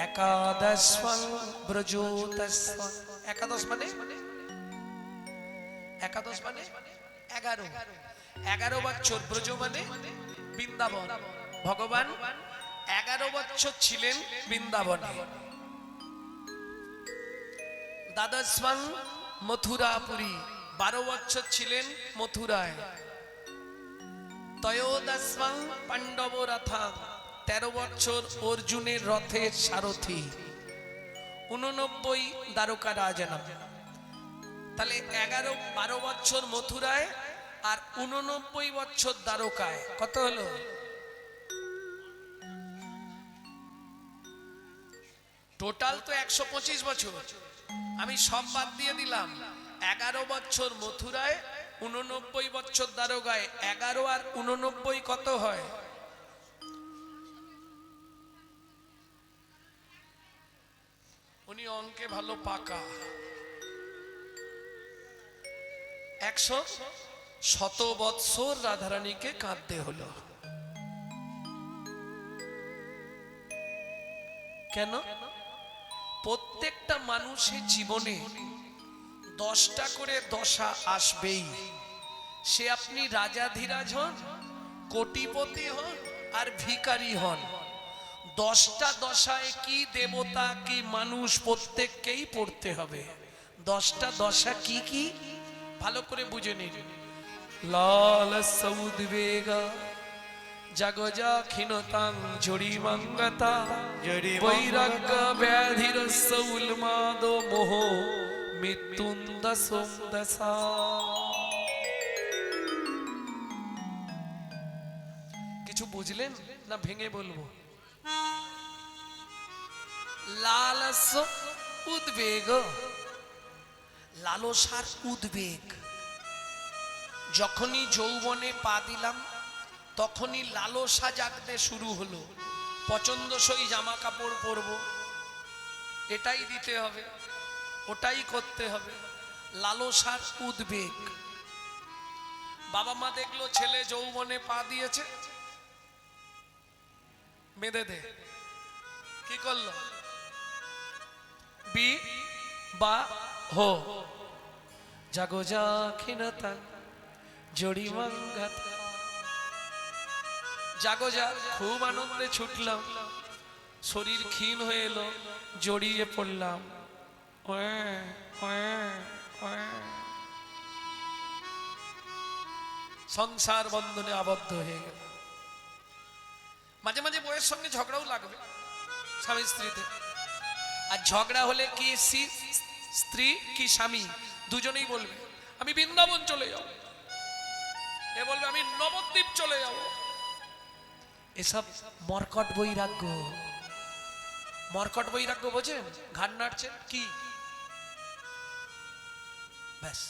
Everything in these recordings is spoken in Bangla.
একাদশং ব্রজোতস্ব। একাদশ মানে 11। 11 বছর ব্রজ মানে বৃন্দাবন। ভগবান 11 বছর ছিলেন বৃন্দাবনে। দ্বাদশং মথুরাপুরী, 12 বছর ছিলেন মথুরায়। ত্রয়োদশং পাণ্ডব রথং, 13 বছর অর্জুনের রথের সারথি। 89 দ্বারকা রাজনা। তাহলে 11-12 বছর মথুরায় আর 89 বছর দ্বারকায়। কত হলো? টোটাল তো 125 বছর। আমি সব বাদ দিয়ে দিলাম। 11 বছর মথুরায়, 89 বছর দ্বারকায়। 11 আর 89 কত হয়? উনি অঙ্কে ভালো পাকা। 100 বৎসর রাধারানীকে কাঁদতে হলো। কেন? প্রত্যেকটা মানুষের জীবনে 10টা করে দশা আসবেই। সে আপনি রাজাধিরাজ হন, কোটিপতি হন আর ভিখারি হন, 10টা দশায় কি দেবতা কি মানুষ প্রত্যেককেই পড়তে হবে। 10টা দশা কি কি ভালো করে বুঝে নিন। লালস উদ্বেগা জগজা ক্ষীণতাং ঝড়িমঙ্গতা বৈরাগ্য ব্যাধির সৌলমাদ মোহ মৃত্যুন্দসং দশা। কিছু বুঝলেন না ভেঙে বলবো? লালস উদ্বেগ, লালসার উদ্বেগ। যখনই যৌবনে পা দিলাম তখনই লালসা জাগতে শুরু হলো। পছন্দসই জামা কাপড় পরবো, এটাই দিতে হবে, ওটাই করতে হবে। লালসার উদ্বেগ। বাবা মা দেখলো ছেলে যৌবনে পা দিয়েছে, বেঁধে দে। কি করলো? বিবাহ। জাগো জাক্ষিণতা জড়িমঙ্গতা। জাগো যা। খুব আনন্দে ছুটলাম, শরীর ক্ষীণ হয়ে এলো, জড়িয়ে পড়লাম। সংসার বন্ধনে আবদ্ধ হয়ে গেল। মাঝে মাঝে বউয়ের সঙ্গে ঝগড়াও লাগবে স্বামী স্ত্রীতে। আর ঝগড়া হলে কি স্ত্রী কি স্বামী দুজনেই বলবে আমি বৃন্দাবন চলে যাব, এ বলবে আমি নবদ্বীপ চলে যাব। এসব মর্কট বৈরাগ্য। মর্কট বৈরাগ্য বোঝেন? ঘাড় নাড়ছেন কি? ব্যাস,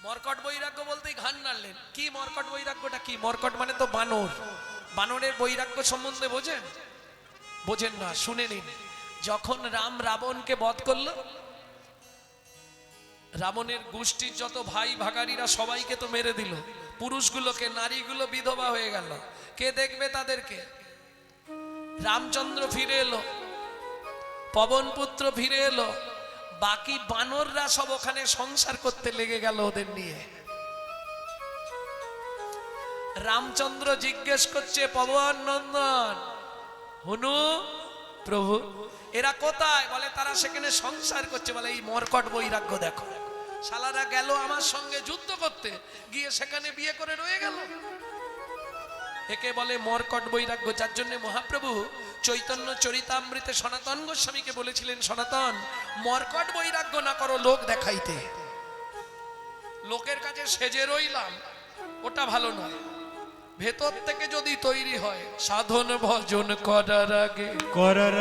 মর্কট বৈরাগ্য বলতেই ঘাড় নাড়লেন। কি মর্কট বৈরাগ্যটা কি? মর্কট মানে তো বানর। বানরের বৈরাগ্য সম্বন্ধে বোঝেন? বোঝেন না, শুনে নিন। যখন রাম রাবণকে বধ করলো, রাবণের গোষ্ঠীর যত ভাই ভাগারিরা সবাইকে তো মেরে দিল। পুরুষগুলোকে, নারীগুলো বিধবা হয়ে গেল। কে দেখবে তাদেরকে? রামচন্দ্র ফিরে এলো, পবনপুত্র ফিরে এলো, বাকি বানররা সব ওখানে সংসার করতে লেগে গেল ওদের নিয়ে। রামচন্দ্র জিজ্ঞেস করছে পবন নন্দন, হনু প্রভু এরা কোথায়? বলে তারা সেখানে সংসার করছে। বলে এই মর্কট বৈরাগ্য দেখো, শালারা গেল আমার সঙ্গে যুদ্ধ করতে, গিয়ে সেখানে বিয়ে করে রয়ে গেল। একে বলে মর্কট বৈরাগ্য। যার জন্য মহাপ্রভু চৈতন্য চরিতামৃতে সনাতন গোস্বামীকে বলেছিলেন, সনাতন মর্কট বৈরাগ্য না করো লোক দেখাইতে। লোকের কাছে সেজে রইলাম, ওটা ভালো নয়। ভেতর থেকে যদি তৈরি হয়, সাধন ভজন করার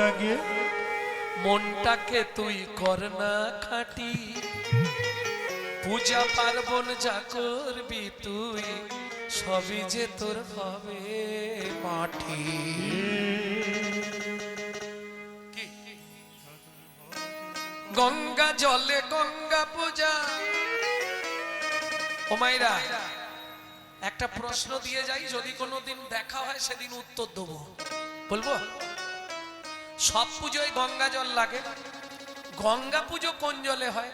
আগে মনটাকে তুই কর না খাঁটি। পূজা পার্বণ যা করবি তুই, সবই যে তোর হবে মাটি। গঙ্গা জলে গঙ্গা পূজা। ও মাইরা, একটা প্রশ্ন দিয়ে যাই, যদি কোনোদিন দেখা হয় সেদিন উত্তর দেবো। বলবো? সব পুজোয় গঙ্গা জল লাগে, গঙ্গা পুজো কোন জলে হয়?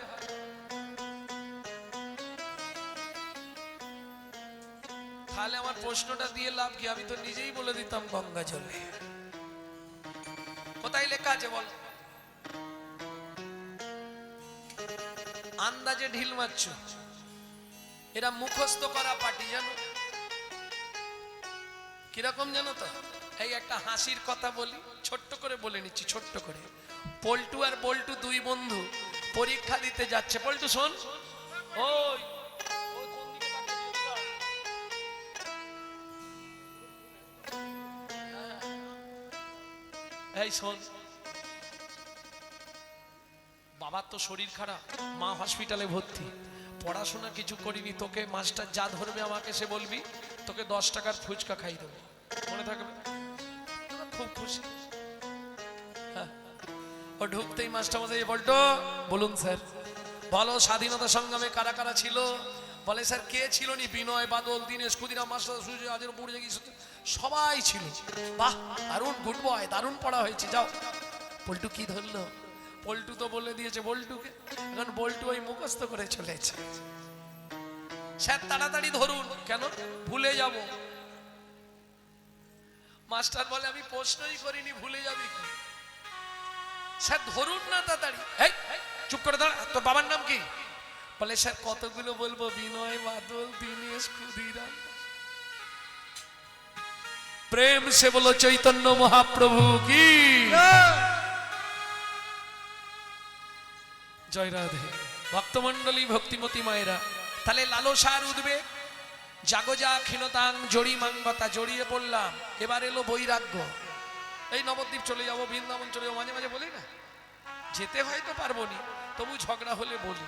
তাহলে আমার প্রশ্নটা দিয়ে লাভ কি? আমি তো নিজেই বলে দিতাম গঙ্গা জলে। কোথায় লেখা আছে বল? আন্দাজে ঢিল মারছ। এরা মুখস্থ করা পার্টি, জানো কিরকম জানো তো? এই একটা হাসির কথা বলি, ছোট্ট করে বলে নিচ্ছি, ছোট্ট করে। পল্টু আর বল্টু দুই বন্ধু পরীক্ষা দিতে যাচ্ছে। পল্টু শোন, ওই এই শোন, বাবার তো শরীর খারাপ, মা হসপিটালে ভর্তি, পড়াশোনা কিছু করিনি, তোকে মাস্টার যা ধরবে আমাকে সে বলবি, তোকে 10 টাকার ফুচকা খাই দেবো, মনে থাকবে? খুব খুশি। হ্যাঁ, ও ঢুকতেই মাস্টার মশাই বলতো, বলুন স্যার, বলো স্বাধীনতা সংগ্রামে কারা কারা ছিল? বলে স্যার কে ছিল নি? বিনয়, বাদল, দীনেশ, ক্ষুদিরাম মাস্টার, সুজয়, আজের পড়ে গিয়েছে, সবাই ছিল। বাহ, দারুণ, গুড বয়, দারুণ পড়া হয়েছে, যাও। পল্টু কি ধরলো? পল্টু তো বলে দিয়েছে বল্টুকে, এখন বল্টু ওই মুখস্থ করে চলেছে। স্যার তাড়াতাড়ি ধরুন। কেন? ভুলে যাব। মাস্টার বলে আমি প্রশ্নই করিনি, ভুলে যাবি কি? স্যার ধরুন না তাড়াতাড়ি। এই চুপ করে দাঁড়া, তোর বাবার নাম কি? বলে স্যার কতগুলো বলবো? বিনয়, বাদল, দীনেশ, ক্ষুদিরাম। প্রেম সে বলো চৈতন্য মহাপ্রভু কি জয় রাধে। ভক্তমন্ডলী, ভক্তিমতী মায়েরা, তাহলে লালসার উদ্বেগ, জাগজা ক্ষীণতাং জড়িমাঙ্গতা, জড়িয়ে পড়লাম। এবার এলো বৈরাগ্য। এই নবদ্বীপ চলে যাবো, বৃন্দাবন চলে যাবো, মাঝে মাঝে বলি না, যেতে হয়তো পারবো নি, তবু ঝগড়া হলে বলি।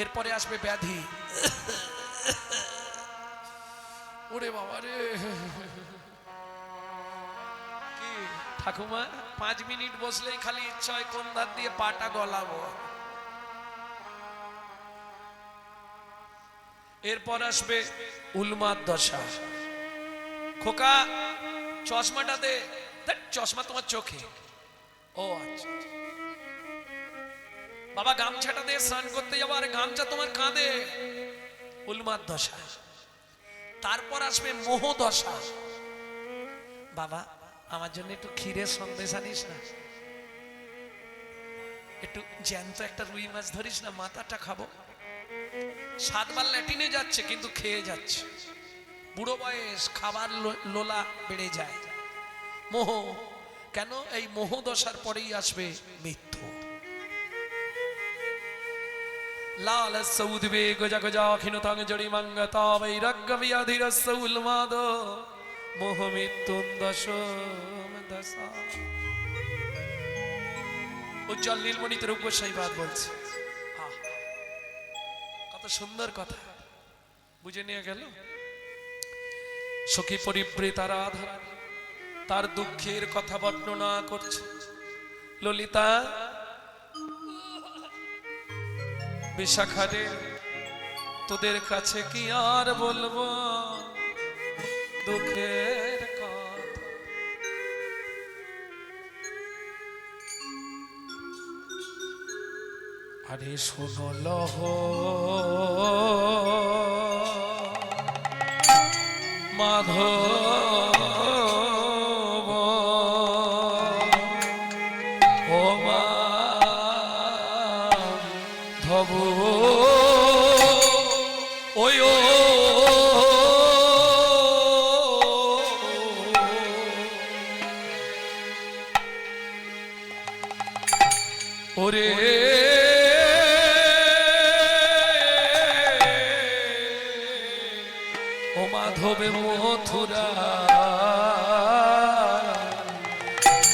এরপরে আসবে ব্যাধি। ওরে বাবা রে, কি ঠাকুমা 5 মিনিট বসলেই খালি ইচ্ছা হয় কোন ধার দিয়ে পাটা গলাবো। এরপর আসবে উন্মাদ দশা। খোকা চশমাটা দে। চশমা তোমার চোখে? ও আচ্ছা। বাবা গামছাটা দে, স্নান করতে যাবো। আর গামছা তোমার কাঁধে। উন্মাদ দশা। তারপর আসবে মোহ দশা। বাবা আমার জন্য একটু ক্ষীরের সন্দেশ আনিস না, একটু জ্যান্ত একটা রুই মাছ ধরিস না, মাথাটা খাবো। 7 বার ল্যাটিনে যাচ্ছে কিন্তু খেয়ে যাচ্ছে। বুড়ো বয়স, খাবার লোলা বেড়ে যায়। মোহ। কেন? এই মোহ দশার পরেই আসবে মৃত্যু। লাল সৌদ্বেগ জগজা ক্ষীণতাং জড়িমাঙ্গতা বৈরাগ্য ব্যাধিরস্য উন্মাদ মোহ মৃত্যুম দশম দশা। উজ্জ্বল নীলমণি রূপ গোসাইবাদ বলছে, কত সুন্দর কথা বুঝে নিয়ে গেল। সখী পরিবৃতা রাধা তার দুঃখের কথা বর্ণনা করছে। ললিতা, বিশাখারে তোদের কাছে কি আর বলবো দুঃখের কথা। আরে শোনো লহ মাধব, ও মাধব, ওই ওরে ও মাধবে মথুরা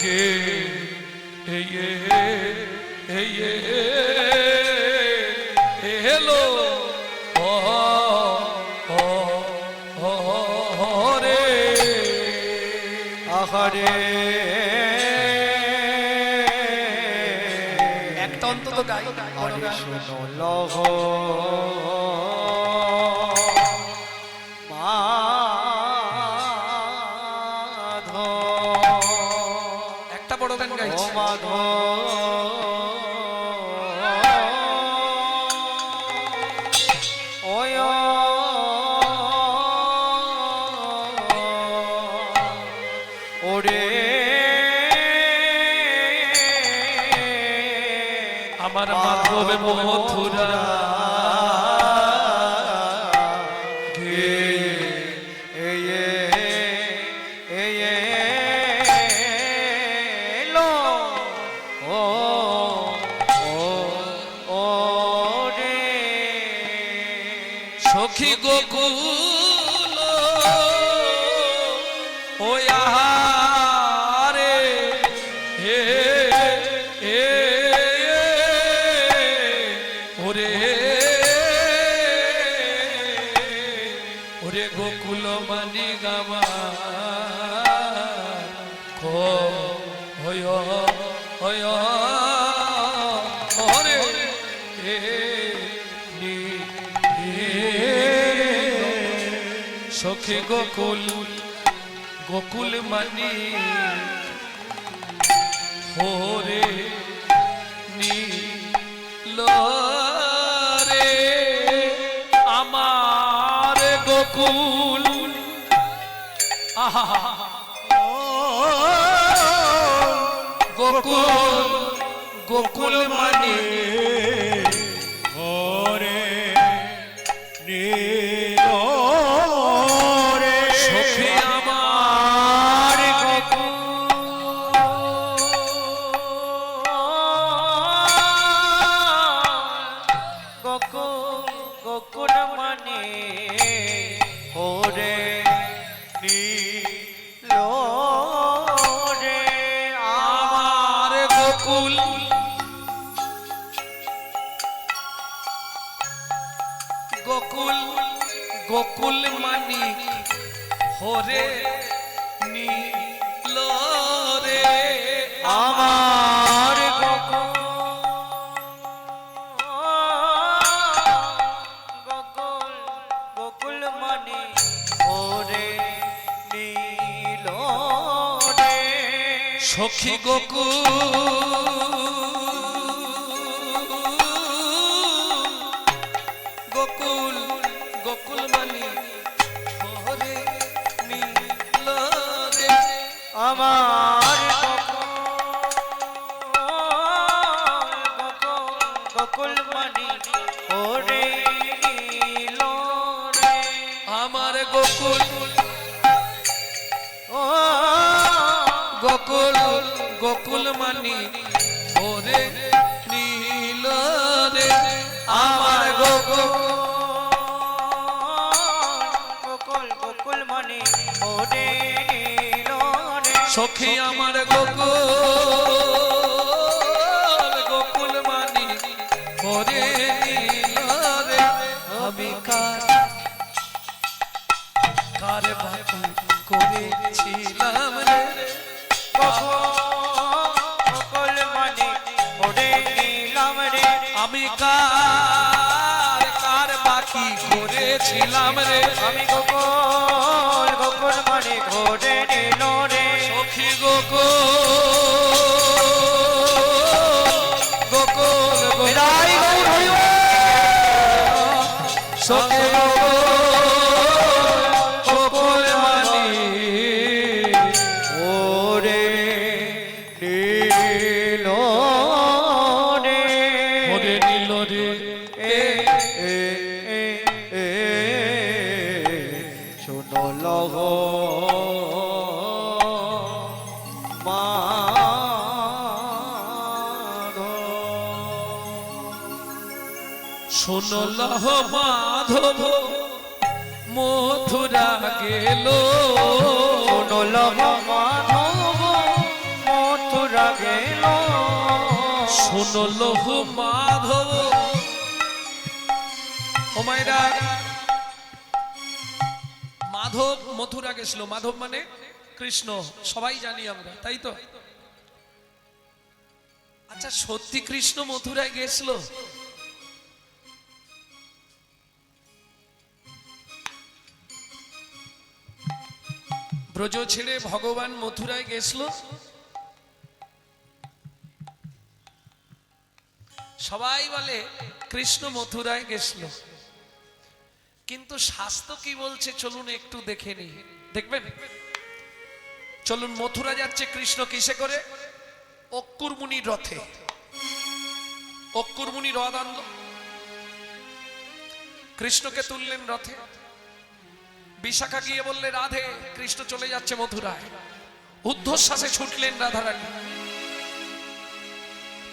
কে হেলো রে আহারে। একটা অন্তত গাই। শোনো লহ মাধব, বড় গান ও গাইছে। মাধব ওয় ওরে আমার মাধব মথুরা সখী গোকুল ওয়ারে হে হে ওরে ওরে গোকুল মানি গামা খো হয় হয় ওরে হে নি সখী গোকুল গোকুল মানি হোরে নীল রে আমার গোকুল আহা গোকুল গোকুল মানি ওরে নীল রে সখী আমার গোকুল মানে ওরে নীল রে আমার গোকুল গোকুল গোকুল মানি হরে নীল রে আমার গোকুল মানে ওরে নীল রে সখী গোকুল গোকুল গোকুল মানি হরে নীল রে আমার গোকুল মানে ওরে নীল রে আমার গোকুল ও গোকুল গোকুল মানি হরে নীল রে আমার গোকুল গোকুল মানে ওরে নীল রে সখী আমার গোকুল গোকুল মানি হরে নীল রে আমি কার বাকি করেছিলাম রে গোকুল মানে ওরে নীলম রে আমি কার বাকি করেছিলাম রে আমি গোকুল মানে ঘোরে নীল রে সখী গোকুল গোকুল বিদায় গৌর হরি বল। সখী গোকুল মানি ওরে নীল রে হরে নীল রে শোনো লহ শোনল মাধব মথুরা গেল শোনো লহ মাধব মথুরা গেল শোনল মাধব ও মায়েরা মাধব মথুরা গেছিল মাধব মানে কৃষ্ণ সবাই জানি আমরা তাই তো আচ্ছা সত্যি কৃষ্ণ মথুরায় গেছিল ব্রজ ছেড়ে ভগবান মথুরায় গেছিল সবাই বলে কৃষ্ণ মথুরায় গেছিল, কিন্তু শাস্ত্র কি বলছে চলুন একটু দেখে নিই, দেখবেন? চলুন, মথুরা যাচ্ছে কৃষ্ণ কিসে করে? অক্কুর মুনির রথে। অক্কুর মুনি রথ আনলো, কৃষ্ণকে তুললেন রথে। বিশাখা গিয়ে বললে রাধে, কৃষ্ণ চলে যাচ্ছে মথুরায়। ঊর্ধ্বশ্বাসে ছুটলেন রাধারানী।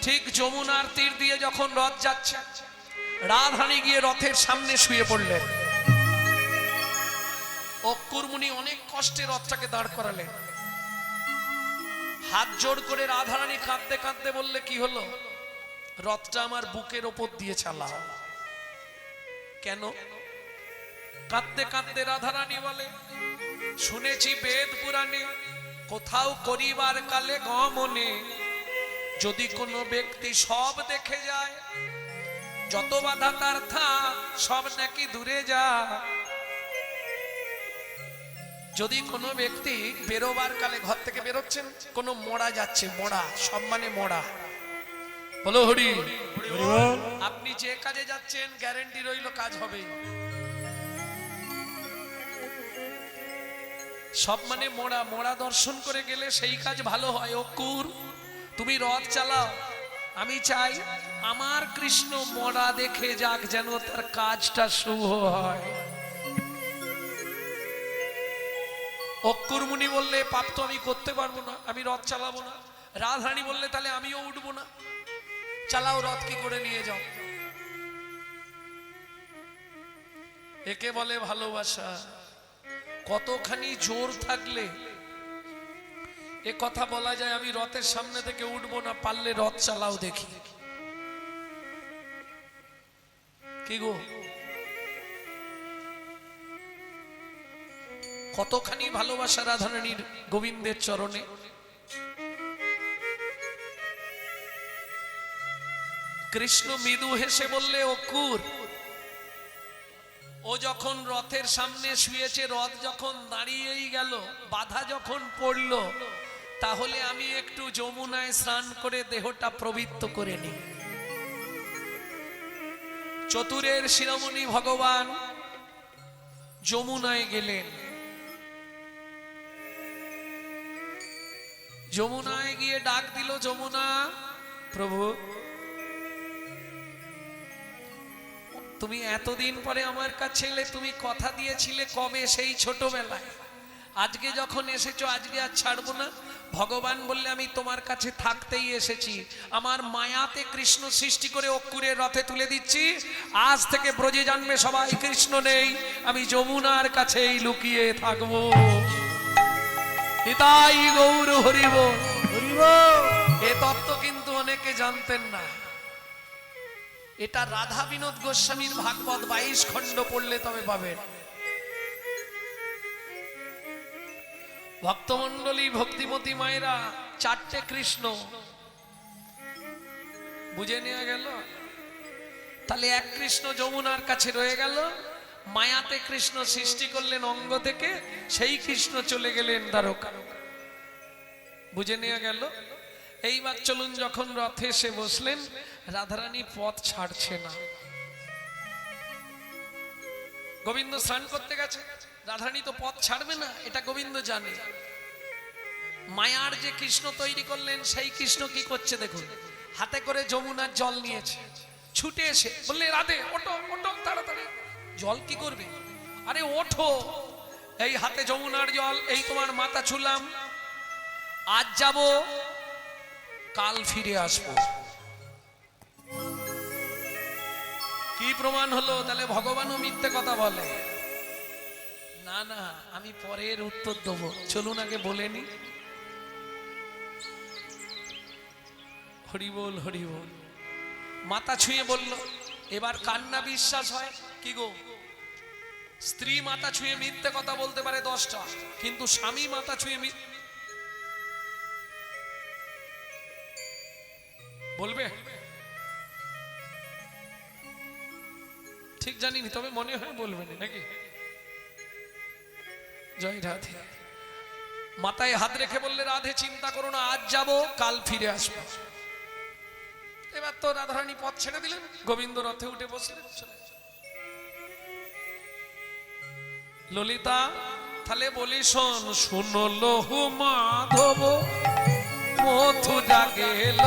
ঠিক যমুনার তীর দিয়ে যখন রথ যাচ্ছে, রাধারানী গিয়ে রথের সামনে শুয়ে পড়লেন। অক্কুর মুনি অনেক কষ্টে রথটাকে দাঁড় করালেন। হাত জোড় করে রাধারানী কাঁদতে কাঁদতে বললে, কি হলো? রথটা আমার বুকের ওপর দিয়ে চালাও। কেন? কাঁদতে কাঁদতে রাধারানী বলে, শুনেছি বেদ পুরাণে, কোথাও করিবার কালে গমনে, যদি কোনো ব্যক্তি সব দেখে যায়, যত বাধা তার থাক সব নাকি দূরে যা। যদি কোনো ব্যক্তি বেরোবার কালে, ঘর থেকে বেরোচ্ছেন, কোনো মোড়া যাচ্ছে, মোড়া সব মানে মোড়া, বলো হরি। আপনি যে কাজে যাচ্ছেন গ্যারেন্টি রইল কাজ হবে, সব মানে মোড়া। মোড়া দর্শন করে গেলে সেই কাজ ভালো হয়। অক্কুর, তুমি রথ চালাও, আমি চাই আমার কৃষ্ণ মোড়া দেখে যাক, যেন তার কাজটা শুভ হয়। অক্কুর মুনি বললে, পাপ তো আমি করতে পারবো না, আমি রথ চালাবো না। রাধারানী বললে, তাহলে আমিও উঠবো না, চালাও রথ, কি করে নিয়ে যাও। একে বলে ভালোবাসা। কতখানি জোর থাকলে এ কথা বলা যায়, আমি রথের সামনে থেকে উঠবো না, পারলে রথ চালাও দেখি। কি গো, কতখানি ভালোবাসা রাধারানীর গোবিন্দের চরণে। কৃষ্ণ মৃদু হেসে বললে, অক্কুর, ও যখন রথের সামনে শুয়েছে, রথ যখন দাঁড়িয়েই গেল, বাধা যখন পড়ল, তাহলে আমি একটু যমুনায় স্নান করে দেহটা পবিত্র করে নিই। চতুরের শিরোমণি ভগবান যমুনায় গেলেন। যমুনায় গিয়ে ডাক দিল, যমুনা, প্রভু তুমি এতদিন পরে আমার কাছে এলে, তুমি কথা দিয়েছিলে কবে, সেই ছোটবেলায়। আজকে যখন এসেছো, আজকে আর ছাড়বো না। ভগবান বললে, আমি তোমার কাছে থাকতেই এসেছি। আমার মায়াতে কৃষ্ণ সৃষ্টি করে অক্কুরের রথে তুলে দিচ্ছি। আজ থেকে ব্রজে জানবে সবাই কৃষ্ণ নেই, আমি যমুনার কাছেই লুকিয়ে থাকবো। নিতাই গৌর হরিব। এ তত্ত্ব কিন্তু অনেকে জানতেন না। এটা রাধা বিনোদ গোস্বামীর ভাগবত 22 খণ্ড পড়লে তবে পাবেন। ভক্তমন্ডলী, ভক্তিমতী মায়েরা, 4টে কৃষ্ণ বুঝে নেওয়া গেল। তাহলে এক কৃষ্ণ যমুনার কাছে রয়ে গেল, মায়াতে কৃষ্ণ সৃষ্টি করলেন অঙ্গ থেকে, সেই কৃষ্ণ চলে গেলেন দ্বারকা। বুঝে নেওয়া গেল। এইবার চলুন, যখন রথে এসে বসলেন, রাধারানী পথ ছাড়ছে না। গোবিন্দ স্নান করতে গেছে, রাধারানী তো পথ ছাড়বে না, এটা গোবিন্দ জানে। মায়ার যে কৃষ্ণ তৈরি করলেন, সেই কৃষ্ণ কি করছে দেখুন, হাতে করে যমুনার জল নিয়েছে। ছুটে এসে বললে, রাধে ওঠো, ওঠো তাড়াতাড়ি। জল কি করবে? আরে ওঠো, এই হাতে যমুনার জল, এই তোমার মাথা ছুলাম, আজ যাব, কাল ফিরে আসবো। কি প্রমাণ হলো? তাহলে ভগবানও মিথ্যে কথা বলে না। না, আমি পরের উত্তর দেবো, চলুন আগে বলে নি। হরি বল, হরি বল। মাথা ছুঁয়ে বলল, এবার কান্না বিশ্বাস হয় কি গো? স্ত্রী মাথা ছুঁয়ে মিথ্যে কথা বলতে পারে 10টা, কিন্তু স্বামী মাথা ছুঁয়ে বলবে? ঠিক জানিনি, তবে মনে হয় বলবেন নাকি? জয় রাধে। মাথায় হাত রেখে বললে, রাধে চিন্তা করো না, আজ যাব, কাল ফিরে আসবো। এবার তো রাধারানী পথ ছেড়ে দিলেন, গোবিন্দ রথে উঠে বসলেন, চলে গেলেন। ললিতা তাহলে বলি শোন, শুনো লহু মাধব মথুরা গেল,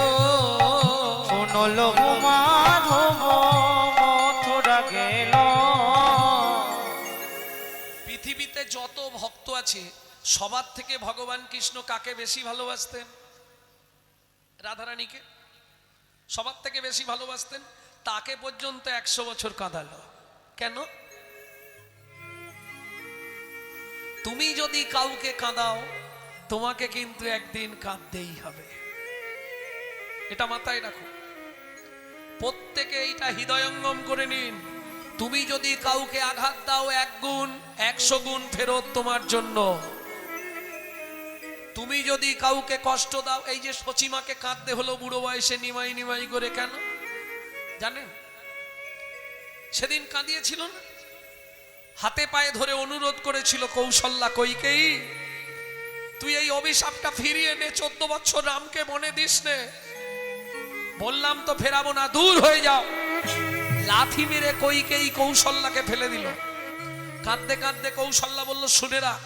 শুনল মাধব মথুরা গেল। পৃথিবীতে যত ভক্ত আছে সবার থেকে ভগবান কৃষ্ণ কাকে বেশি ভালোবাসতেন? রাধারানীকে সবার থেকে বেশি ভালোবাসতেন। তাকে পর্যন্ত 100 বছর কাঁদালো। কেন? তুমি যদি কাউকে কাঁদাও তোমাকে কিন্তু একদিন কাঁদতেই হবে, এটা মাথায় রাখো। প্রত্যেকে এইটা হৃদয়ঙ্গম করে নিন। তুমি যদি কাউকে আঘাত দাও 1 গুণ 100 গুণ ফেরত তোমার জন্য। তুমি যদি কাউকে কষ্ট দাও, এই যে সচিমাকে কাঁদতে হলো বুড়ো বয়সে নিমাই নিমাই করে, কেন জানেন? সেদিন কাঁদিয়েছিল না, হাতে পায়ে ধরে অনুরোধ করেছিল কৌশল্যা, কইকেয়ী তুই এই অভিশাপটা ফিরিয়ে নে, 14 বছর রামকে মনে দিস নে। বললাম তো ফেরাবো না, দূর হয়ে যাও। লাথি মেরে কইকেয়ী কৌশল্যাকে ফেলে দিল। কাঁদতে কাঁদতে কৌশল্যা বলল, শুনে রাখ,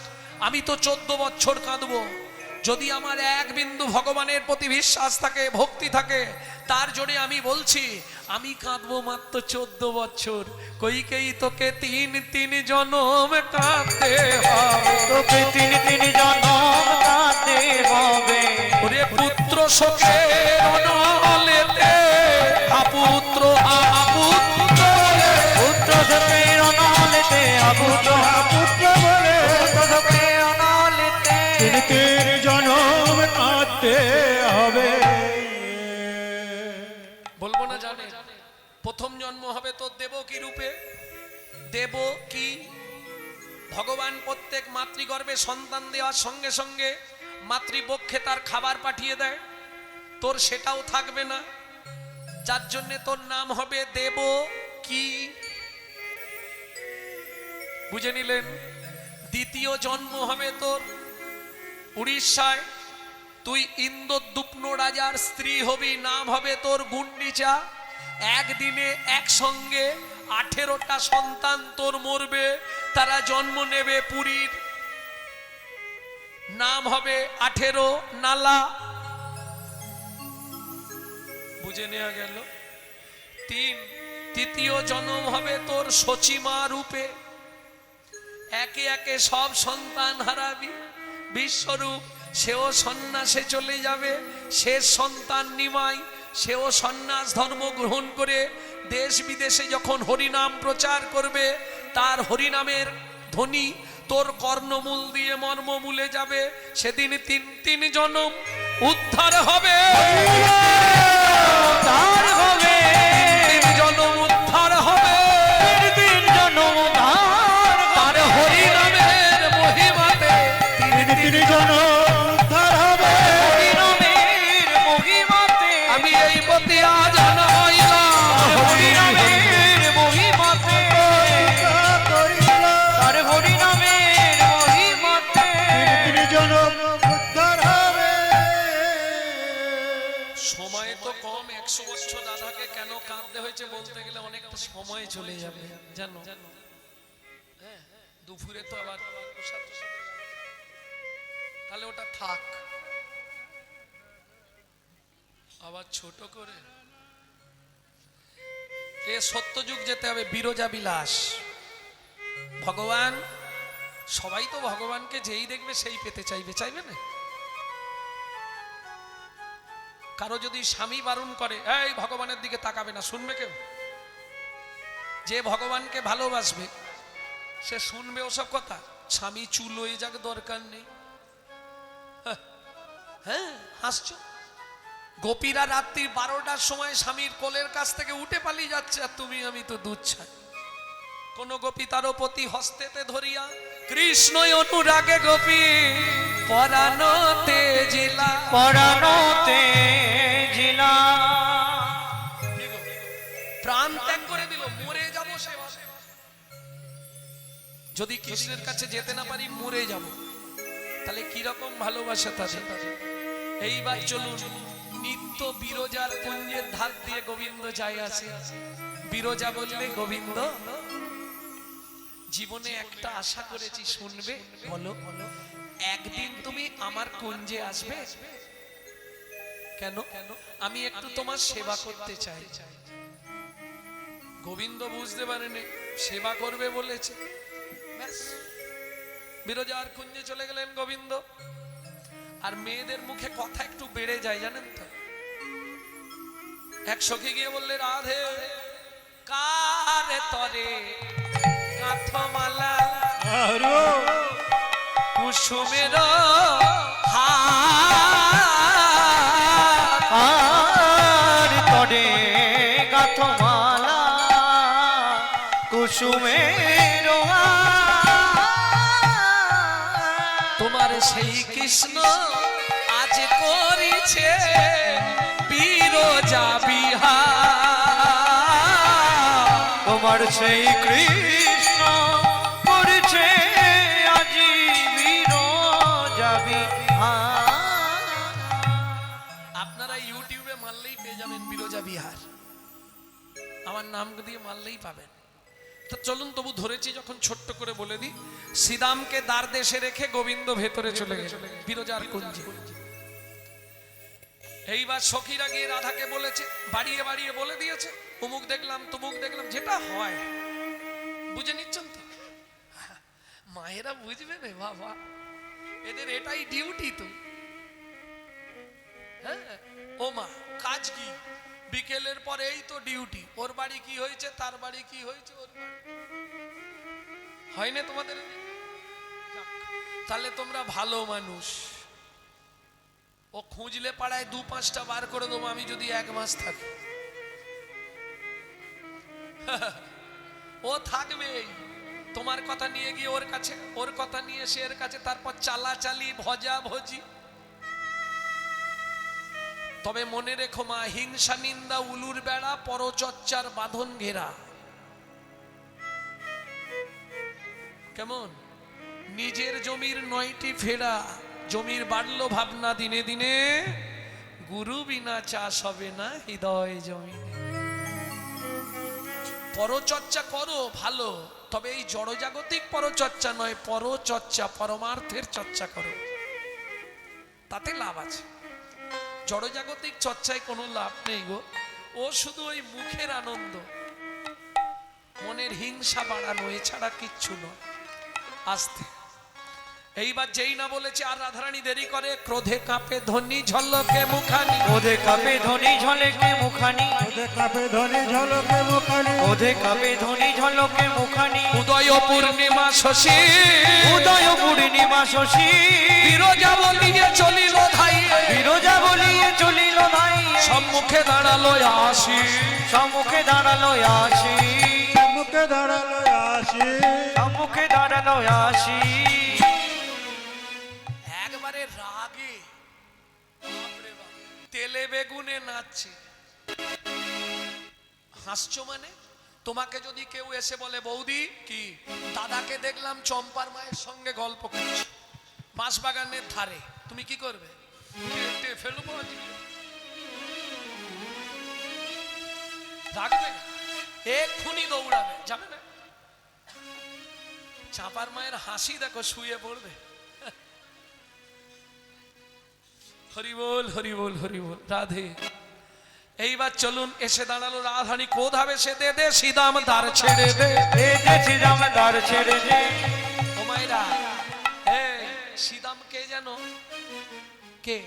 আমি তো 14 বছর কাঁদবো, যদি আমার 1 বিন্দু ভগবানের প্রতি বিশ্বাস থাকে, ভক্তি থাকে, তার জন্য আমি বলছি আমি কাঁদবো মাত্র 14 বছর। কইকেয়ী তোকে 3 জনম কাঁদতে হবে, তোকে 3 জনম কাঁদতে হবে। ওরে পুত্র শোকে অনলেতে আপুত্র আপুত্র বলে, পুত্র শোকে অনলেতে আপুত্র পুত্র বলে, পুত্র শোকে অনলেতে 3 জনম কাঁদতে হবে। বলবো না জানে? প্রথম জন্ম হবে তোর দেবকী রূপে। দেবকী ভগবান প্রত্যেক মাতৃগর্ভে সন্তান দেওয়ার সঙ্গে সঙ্গে মাতৃপক্ষে তার খাবার পাঠিয়ে দেয়, তোর সেটাও থাকবে না, যার জন্য তোর নাম হবে দেবকী। বুঝে নিলেন? দ্বিতীয় জন্ম হবে তোর উড়িষ্যায়, তুই ইন্দ্রদুপ্ন রাজার স্ত্রী হবি, নাম হবে তোর গুন্ডিচা। একদিনে একসঙ্গে 18টা সন্তান তোর মরবে, তারা জন্ম নেবে পুরীর, নাম হবে 18 নালা। বুঝে নেওয়া গেল? তৃতীয় জন্ম হবে তোর সচিমা রূপে, একে একে সব সন্তান হারাবি। বিশ্বরূপ সেও সন্ন্যাসে চলে যাবে, শেষ সন্তান নিমাই সেও সন্ন্যাস ধর্ম গ্রহণ করে দেশ বিদেশে যখন হরিনাম প্রচার করবে, তার হরিনামের ধ্বনি তোর কর্ণমূল দিয়ে মর্মমূলে যাবে। সেদিন 3 জনম উদ্ধার হবে, উদ্ধার হবে, 3 জনম উদ্ধার হবে, 3 জনম উদ্ধার তার হরিনামের মহিমাতে 3 জনম উদ্ধার হবে। হরিনামের মহিমাতে, আমি এই বতিয়া জানাইলাম, হরিনামের মহিমাতে, তার হরিনামের মহিমাতে 3 জনম উদ্ধার হবে। সময় তো কম, 100 বছর দাদাকে কেন কাঁদতে হয়েছে বলতে গেলে অনেকটা সময় চলে যাবে জানো। হ্যাঁ, দুপুরে তো আবার প্রসাদ টসাদ, তাহলে ওটা থাক, আবার ছোট করে এ সত্যযুগ যেতে হবে, বিরজা বিলাস। ভগবান, সবাই তো ভগবানকে যেই দেখবে সেই পেতে চাইবে, চাইবে না? কারো যদি স্বামী বারণ করে, এই ভগবানের দিকে তাকাবে না, শুনবে কেউ? যে ভগবানকে ভালোবাসবে সে শুনবে ওসব কথা? স্বামী চুল হয়ে যাক, দরকার নেই। হ্যাঁ, হাসছো। গোপীরা রাত্রি 12টার সময় স্বামীর কোলের কাছ থেকে উঠে পালিয়ে যাচ্ছে, আর তুমি আমি তো দুধ ছাই। কোন গোপী তারও প্রতি হস্তেতে ধরিয়া কৃষ্ণই অনুরাগে গোপী পরাণতে জিলা, পরাণতে জিলা, প্রাণ ত্যাগ করে দিল, মরে যাবো সে ভাবে। যদি কৃষ্ণের কাছে যেতে না পারি মরে যাব, তাহলে কিরকম ভালোবাসা তাদের। এইবার চলুন নিত্য বিরজার কুঞ্জের ধার দিয়ে গোবিন্দ যায় আসে। বিরজা বললে গোবিন্দ জীবনে একটা আশা করেছি, শুনবে? বলো। একদিন তুমি আমার কুঞ্জে আসবে। কেন? আমি একটু তোমার সেবা করতে চাই। গোবিন্দ বুঝতে পারেনি সেবা করবে বলেছে, ব্যাস বিরজার কুঞ্জে চলে গেলেন গোবিন্দ। আর মেয়েদের মুখে কথা একটু বেড়ে যায় জানেন তো। এক সখী গিয়ে বললে, রাধে কারে তরে কাঠমালা আরো কুসুমের আর তরে গাথমালা কুসুমের তোমার সেই কৃষ্ণ আজ করিছে বিরজা বিহার। তোমার সেই কৃষ্ণ করেছে আজি বিরজা বিহার। আপনারা ইউটিউবে মারলেই পেয়ে যাবেন বিরজা বিহার, আমার নাম দিয়ে মারলেই পাবেন। তো চলুন তবু ধরেছি যখন ছোট্ট করে বলে দিই। শ্রীদামকে দ্বার দেশে রেখে গোবিন্দ ভেতরে চলে গেল বিরজার কুঞ্জে। এইবার সখীরা গিয়ে রাধাকে বলেছে, বাড়িয়ে বাড়িয়ে বলে দিয়েছে, অমুক দেখলাম তমুক দেখলাম, যেটা হয় বুঝে নিচ্ছেন তো। মায়েরা বুঝবে রে বাবা, এদের এটাই ডিউটি তো। হ্যাঁ ও মা, কাজ কি? বিকেলের পরে এই তো ডিউটি। ওর বাড়ি কি হয়েছে, তার বাড়ি কি হয়েছে, ওর বাড়ি হয় না তোমাদের? যাক, তাহলে তোমরা ভালো মানুষ। ও খুঁজলে পাড়ায় 2-5টা বার করে দেবো আমি যদি 1 মাস থাকি। ও থাকবেই, তোমার কথা নিয়ে গিয়ে ওর কাছে, ওর কথা নিয়ে সে এর কাছে, তারপর চালাচালি ভজা ভজি। তবে মনে রেখো মা, হিংসা নিন্দা উলুর বেড়া, পরচর্চার বাঁধন ঘেরা। কেমন? নিজের জমির 9টি ফেরা, জমির বাড়লো ভাবনা দিনে দিনে, গুরু বিনা চাষ হবে না হৃদয় জমিনে। পরচর্চা করো ভালো, তবে এই জড়জাগতিক পরচর্চা নয়, পরচর্চা পরমার্থের চর্চা করো, তাতে লাভ আছে। জড়জাগতিক চর্চায় কোনো লাভ নেই গো। ও শুধু ওই মুখের আনন্দ, মনের হিংসা বাড়ানো, এছাড়া কিচ্ছু নয়। আস্তে এইবার যেই না বলেছে আর রাধারানী দেরি করে, ক্রোধে কাঁপে ধ্বনি ঝলকে মুখানি, ওধে কাপে ধ্বনি ঝলকে মুখানি, ওদের কাপে ধনে ঝলকে মুখানি, ওধে কাপে ধ্বনি ঝলকে মুখানি, উদয় পূর্ণিমা শশী, উদয় পূর্ণিমা শশী, বিরজা বলিয়ে চলিল ধাই, বিরজা বলিয়ে চলিল ভাই, সম্মুখে দাঁড়ালো আসি, সম্মুখে দাঁড়ালো আসি, মুখে দাঁড়ালো আসি, সম্মুখে দাঁড়ালো আসি। একবারে রাগে বাপরে বাপ, তেলে বেগুনে নাচছে। হাসছো মানে? তোমাকে যদি কেউ এসে বলে, বৌদি কি দাদাকে দেখলাম চম্পার মায়ের সঙ্গে গল্প করছে বাঁশবাগানের ধারে, তুমি কি করবে? কেটে ফেলবো আজকে। রাখবে না, এক্ষুনি দৌড়াবে, যাবে না। চাঁপার মায়ের হাসি দেখো, শুয়ে পড়বে। হরি বল হরি বল হরি বল, রাধে। এইবার চলুন, এসে দাঁড়ালো রাধারানী, ক্রোধ হবে সে দে দে, শ্রীদাম দ্বার ছেড়ে দে, দে দে শ্রীরাম দ্বার ছেড়ে দে। ও মায়েরা, শ্রীদাম কে জানো? কে?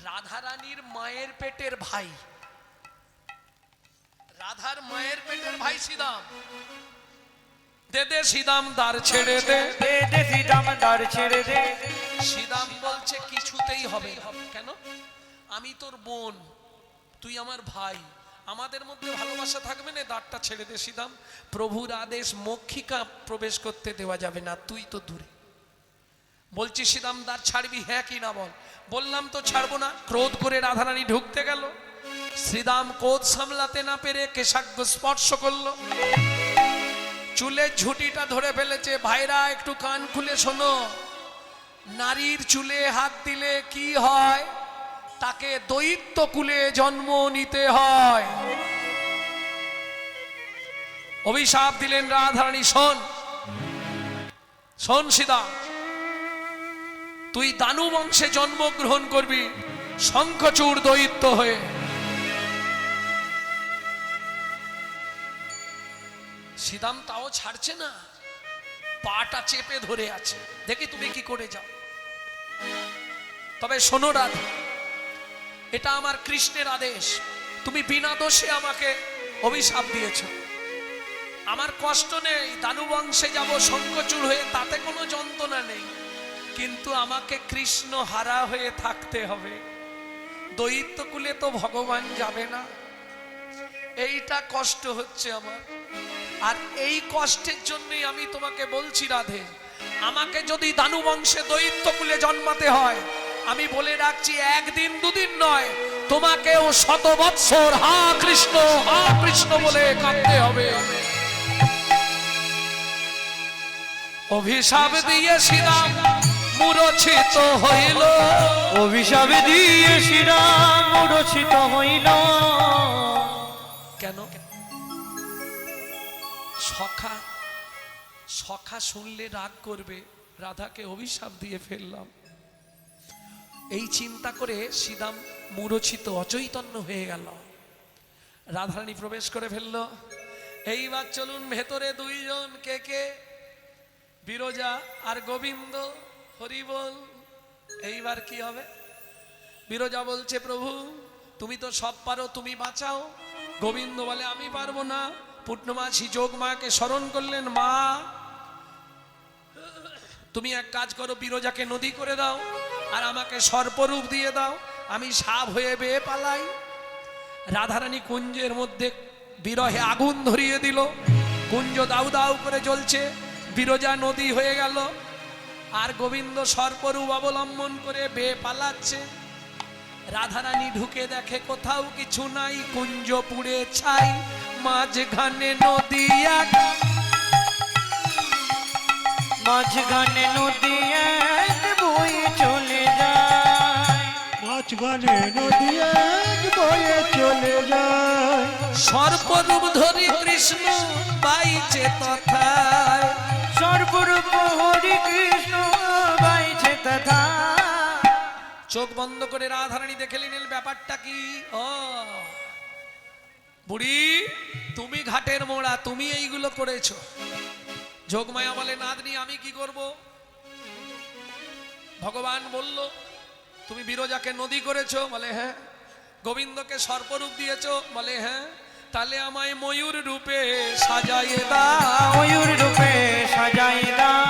রাধারানীর মায়ের পেটের ভাই, রাধার মায়ের পেটের ভাই শ্রীদাম। দে দে শ্রীদাম দ্বার ছেড়ে দে, দে দে শ্রীরাম দ্বার ছেড়ে দে। শ্রীদাম বলছে কিছুতেই হবে না। কেন? আমি তোর বোন, তুই আমার ভাই, আমাদের মধ্যে ভালোবাসা থাকবে না, দ্বারটা ছেড়ে দে শ্রীদাম। প্রভুর আদেশ, মক্ষিকা প্রবেশ করতে দেওয়া যাবে না, তুই তো দূরে। বলছি শ্রীদাম দ্বার ছাড়বি হ্যাঁ কি না বল? বললাম তো ছাড়বো না। ক্রোধ করে রাধারানী ঢুকতে গেল, শ্রীদাম ক্রোধ সামলাতে না পেরে কেশাগ্র স্পর্শ করলো, চুলের ঝুঁটিটা ধরে ফেলেছে। ভাইরা একটু কান খুলে শোনো, নারীর চুলে হাত দিলে কি হয় তাকে দৈত্য কুলে জন্ম নিতে হয়। অভিশাপ দিলেন রাধারানী, শোন শোন সীতা, তুই দানু বংশে জন্মগ্রহণ করবি শঙ্খচূড় দৈত্য হয়ে। সীতাম তাও ছাড়ছে না, পাটা চেপে ধরে আছে, দেখি তুমি কি করে যাও। তবে শোনো রাধা, এটা আমার কৃষ্ণের আদেশ, তুমি বিনা দোষে আমাকে অভিশাপ দিয়েছ, আমার কষ্ট নেই, দানু বংশে যাব শঙ্খচূড় হয়ে, তাতে কোনো যন্ত্রণা নেই, কিন্তু আমাকে কৃষ্ণ হারা হয়ে থাকতে হবে, দৈত্য কুলে তো ভগবান যাবে না, এইটা কষ্ট হচ্ছে আমার। আর এই কষ্টের জন্যই আমি তোমাকে বলছি রাধে, আমাকে যদি দানু বংশে দৈত্য কুলে জন্মাতে হয়, আমি বলে রাখছি একদিন দুদিন নয়, তোমাকেও 100 বৎসর হা কৃষ্ণ বলে কাঁদতে হবে। অভিশাপ দিয়ে শ্রীরাম মূর্ছিত হইল, অভিশাপ দিয়ে শ্রীরাম মূর্ছিত হইল। কেন? সখা সখা শুনলে রাগ করবে, রাধাকে অভিশাপ দিয়ে ফেললাম, এই চিন্তা করে শ্রীরাম মূর্ছিত অচৈতন্য হয়ে গেল। রাধারানী প্রবেশ করে ফেলল। এইবার চলুন ভেতরে দুইজন, কে কে? বিরজা আর গোবিন্দ। হরি বল। এইবার কি হবে? বিরজা বলছে, প্রভু তুমি তো সব পারো, তুমি বাঁচাও। গোবিন্দ বলে, আমি পারবো না। পূর্ণমাসী যোগমায়াকে স্মরণ করলেন, মা তুমি এক কাজ করো, বিরজাকে নদী করে দাও আর আমাকে সর্পরূপ দিয়ে দাও, আমি সাপ হয়ে বেয়ে পালাই। রাধারানী কুঞ্জের মধ্যে বিরহে আগুন ধরিয়ে দিল, কুঞ্জ দাউ দাউ করে জ্বলছে, বিরজা নদী হয়ে গেল, আর গোবিন্দ সর্পরূপ অবলম্বন করে বেয়ে পালাচ্ছে। রাধারানী ঢুকে দেখে কোথাও কিছু নাই, কুঞ্জ পুড়ে ছাই, মাঝখানে নদী এক, মাঝখানে নদী এক বয়ে চলে যায়, মাঝখানে নদী এক বয়ে চলে যায়। সর্পরূপ ধরি কৃষ্ণ বাইছে তথায়, সর্বরূপ হরি কৃষ্ণ বাইছে তথা। চোখ বন্ধ করে রাধারানী দেখে নিলেন ব্যাপারটা কি। ও বুড়ি, তুমি ঘাটের মোড়া, তুমি এইগুলো করেছো। যোগমায়া বলে, নাতনি আমি কি করব? ভগবান বলল তুমি বিরজাকে নদী করেছো, বলে হ্যাঁ। গোবিন্দকে সর্পরূপ দিয়েছো, বলে হ্যাঁ। তাহলে আমায় ময়ূর রূপে সাজাইয়ে দাও, ময়ূর রূপে সাজাই দাও।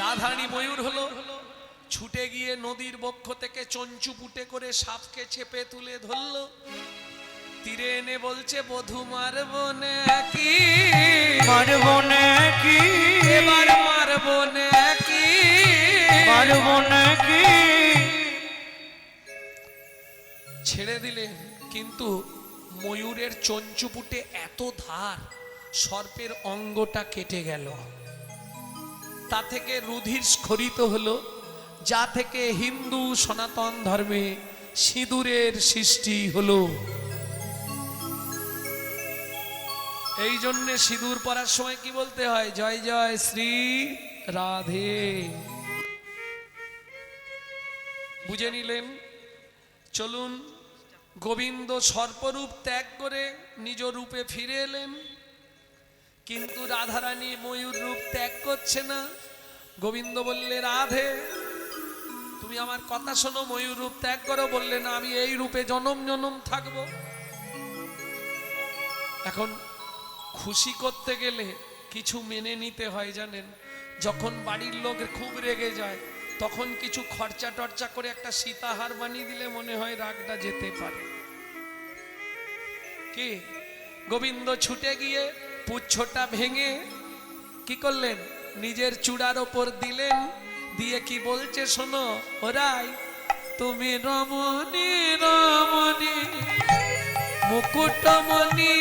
রাধারানী ময়ূর হলো, ছুটে গিয়ে নদীর বক্ষ থেকে চঞ্চু পুটে করে সাপকে চেপে তুলে ধরলো, তীরে এনে বলছে, বধূ মারবো নাকি, মারবো নাকি, এবার মারবো নাকি, মারবো নাকি। ছেড়ে দিলেন, কিন্তু ময়ূরের চঞ্চুপুটে এত ধার, সর্পের অঙ্গটা কেটে গেল, তা থেকে রুধির স্খলিত হলো, যা থেকে হিন্দু সনাতন ধর্মে সিঁদুরের সৃষ্টি হলো। এই জন্য সিঁদুর পরার সময় কি বলতে হয়? জয় জয় শ্রী রাধে। বুঝে নিলেন? চলুন, গোবিন্দ সর্পরূপ ত্যাগ করে নিজ রূপে ফিরে এলেন, কিন্তু রাধারানী ময়ূর রূপ ত্যাগ করছে না। গোবিন্দ বললে, রাধে তুমি আমার কথা শোনো, ময়ূর রূপ ত্যাগ করো। বললে, না, আমি এই রূপে জনম জনম থাকবো। এখন খুশি করতে গেলে কিছু মেনে নিতে হয় জানেন। যখন বাড়ির লোক খুব রেগে যায়, তখন কিছু খরচা টর্চা করে একটা সীতাহার বানিয়ে দিলে মনে হয় রাগটা যেতে পারে। কি? গোবিন্দ ছুটে গিয়ে পুচ্ছটা ভেঙে কি করলেন? নিজের চূড়ার ওপর দিলেন, দিয়ে কি বলছে শোনো, ওরাই তুমি রমণী রমণী মুকুটমণি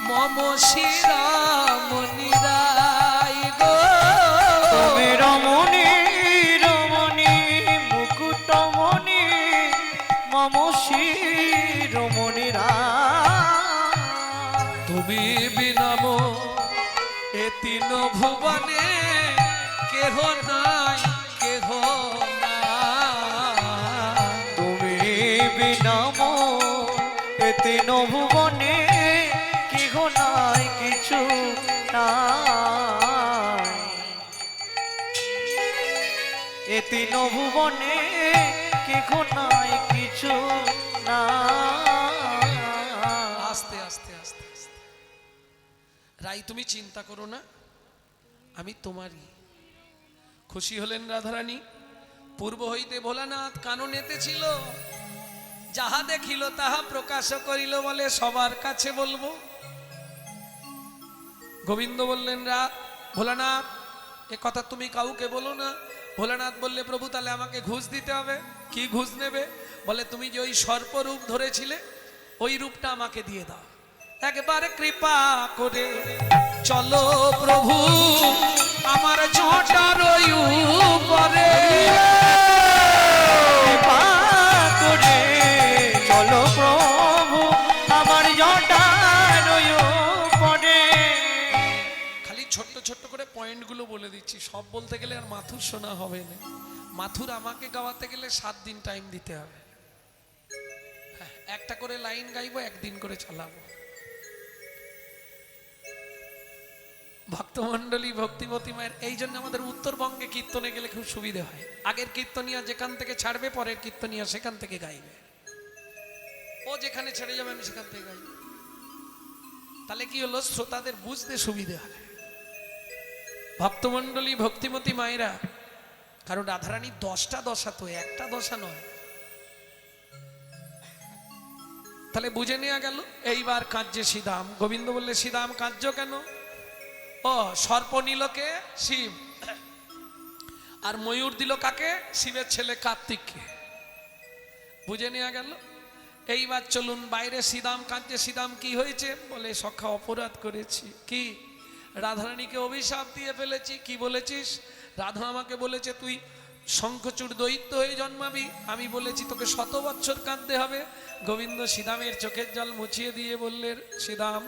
মম শিরামণি রাই গো, তুমি রমণী রমণী মুকুটমণি শিরোমণিরা তুমি বিনাম এ তিন ভুবনে কেহ নাই কেহ নাই। তুমি বিনাম এ তিন ভুবনে কেহ নাই কিছু নাই। এ তিন ভুবনে কেহ নাই কিছু নাই। আস্তে আস্তে আস্তে আস্তে রাই, তুমি চিন্তা করো না, আমি তোমারই। খুশি হলেন রাধারানী। পূর্ব হইতে ভোলানাথ কাননেতে ছিল, যাহা দেখিল তাহা প্রকাশ করিল, বলে সবার কাছে বলবো। গোবিন্দ বললেন, ভোলানাথ এ কথা তুমি কাউকে বলো না। ভোলানাথ বললে, প্রভু তাহলে আমাকে ঘুষ দিতে হবে। কি ঘুষ নেবে? বলে তুমি যে ওই সর্পরূপ ধরেছিলে ওই রূপটা আমাকে দিয়ে দাও। একবার কৃপা করে চলো প্রভু আমার ছোটার উপরে। কৃপা করে চলো প্রভু আমার জটার উপরে। খালি ছোট্ট ছোট্ট করে পয়েন্টগুলো বলে দিচ্ছি, সব বলতে গেলে আর মাথুর শোনা হবে না। মাথুর আমাকে গাওয়াতে গেলে 7 দিন টাইম দিতে হবে। হ্যাঁ, একটা করে লাইন গাইবো, 1 দিন করে চালাবো। ভক্তমণ্ডলী ভক্তিমতী মায়ের এই জন্য আমাদের উত্তরবঙ্গে কীর্তনে গেলে খুব সুবিধে হয়। আগের কীর্তনিয়া যেখান থেকে ছাড়বে, পরের কীর্তনিয়া সেখান থেকে গাইবে। ও যেখানে ছেড়ে যাবে আমি সেখান থেকে গাইব। তাহলে কি হলো, শ্রোতাদের বুঝতে সুবিধে হয়। ভক্তমণ্ডলী ভক্তিমতী মায়েরা, কারণ রাধারানী 10টা দশা তো, একটা দশা নয়। তাহলে বুঝে নেওয়া গেল। এইবার কাঁদছে শ্রীদাম। গোবিন্দ বললে, শ্রীদাম কাঁদছ কেন? ও সর্প নিলকে শিব, আর ময়ূর দিল কাকে? শিবের ছেলে কার্তিককে। বুঝে নেওয়া গেল। এইবার চলুন বাইরে। শ্রীদাম কাঁদছে। শ্রীদাম কি হয়েছে? বলে, সখা অপরাধ করেছি। কি? রাধারানীকে অভিশাপ দিয়ে ফেলেছি। কি বলেছিস? রাধা আমাকে বলেছে তুই শঙ্খচূড় দৈত্য হয়ে জন্মাবি। আমি বলেছি তোকে 100 বছর কাঁদতে হবে। গোবিন্দ শ্রীদামের চোখের জল মুছিয়ে দিয়ে বললেন, শ্রীদাম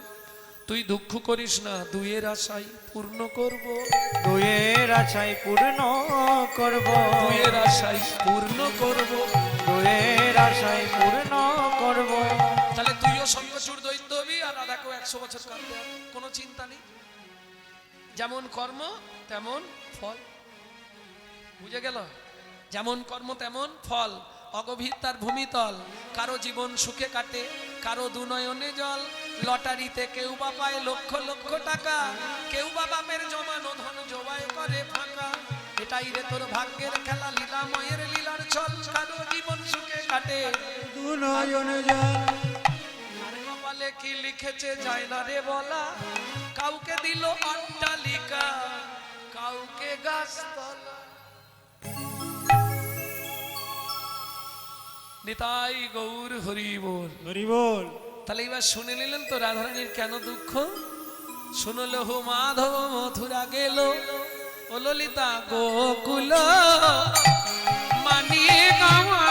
তুই দুঃখ করিস না, দুইয়ের আশাই পূর্ণ করব। দুয়ের আশাই পূর্ণ করব। দুইয়ের আশাই পূর্ণ করব। দুয়ের আশাই পূর্ণ করব। তাহলে তুইও শঙ্খচূড় দৈত্য হবি, আর রাধাকেও 100 বছর কাঁদতে হবে। কোনো চিন্তা নেই। যেমন কর্ম তেমন ফল। বুঝে গেল? যেমন কর্ম তেমন ফল। অগভীর তার ভূমিতল। কারো জীবন সুখে কাটে, কারো দুনয়নে জল। লটারিতে কেউ বা পায় লক্ষ লক্ষ টাকা, কেউ বা বাপের জমানো ধন জবাই করে ফাঁকা। এটাই রে তোর ভাগ্যের খেলা, লীলাময়ের লীলার ছল। কারো জীবন সুখে কাটে, দুনয়নে জল। আর কপালে কি লিখেছে যায় না রে বলা। কাউকে দিল অট্টালিকা, কাউকে গাছতলা। নিতাই গৌর হরি বল। হরি বল। তাহলে এবার শুনে নিলেন তো রাধারানীর কেন দুঃখ। শুনলো হো মাধব মথুরা গেল, ও ললিতা গোকুল মানিয়ে গাওয়া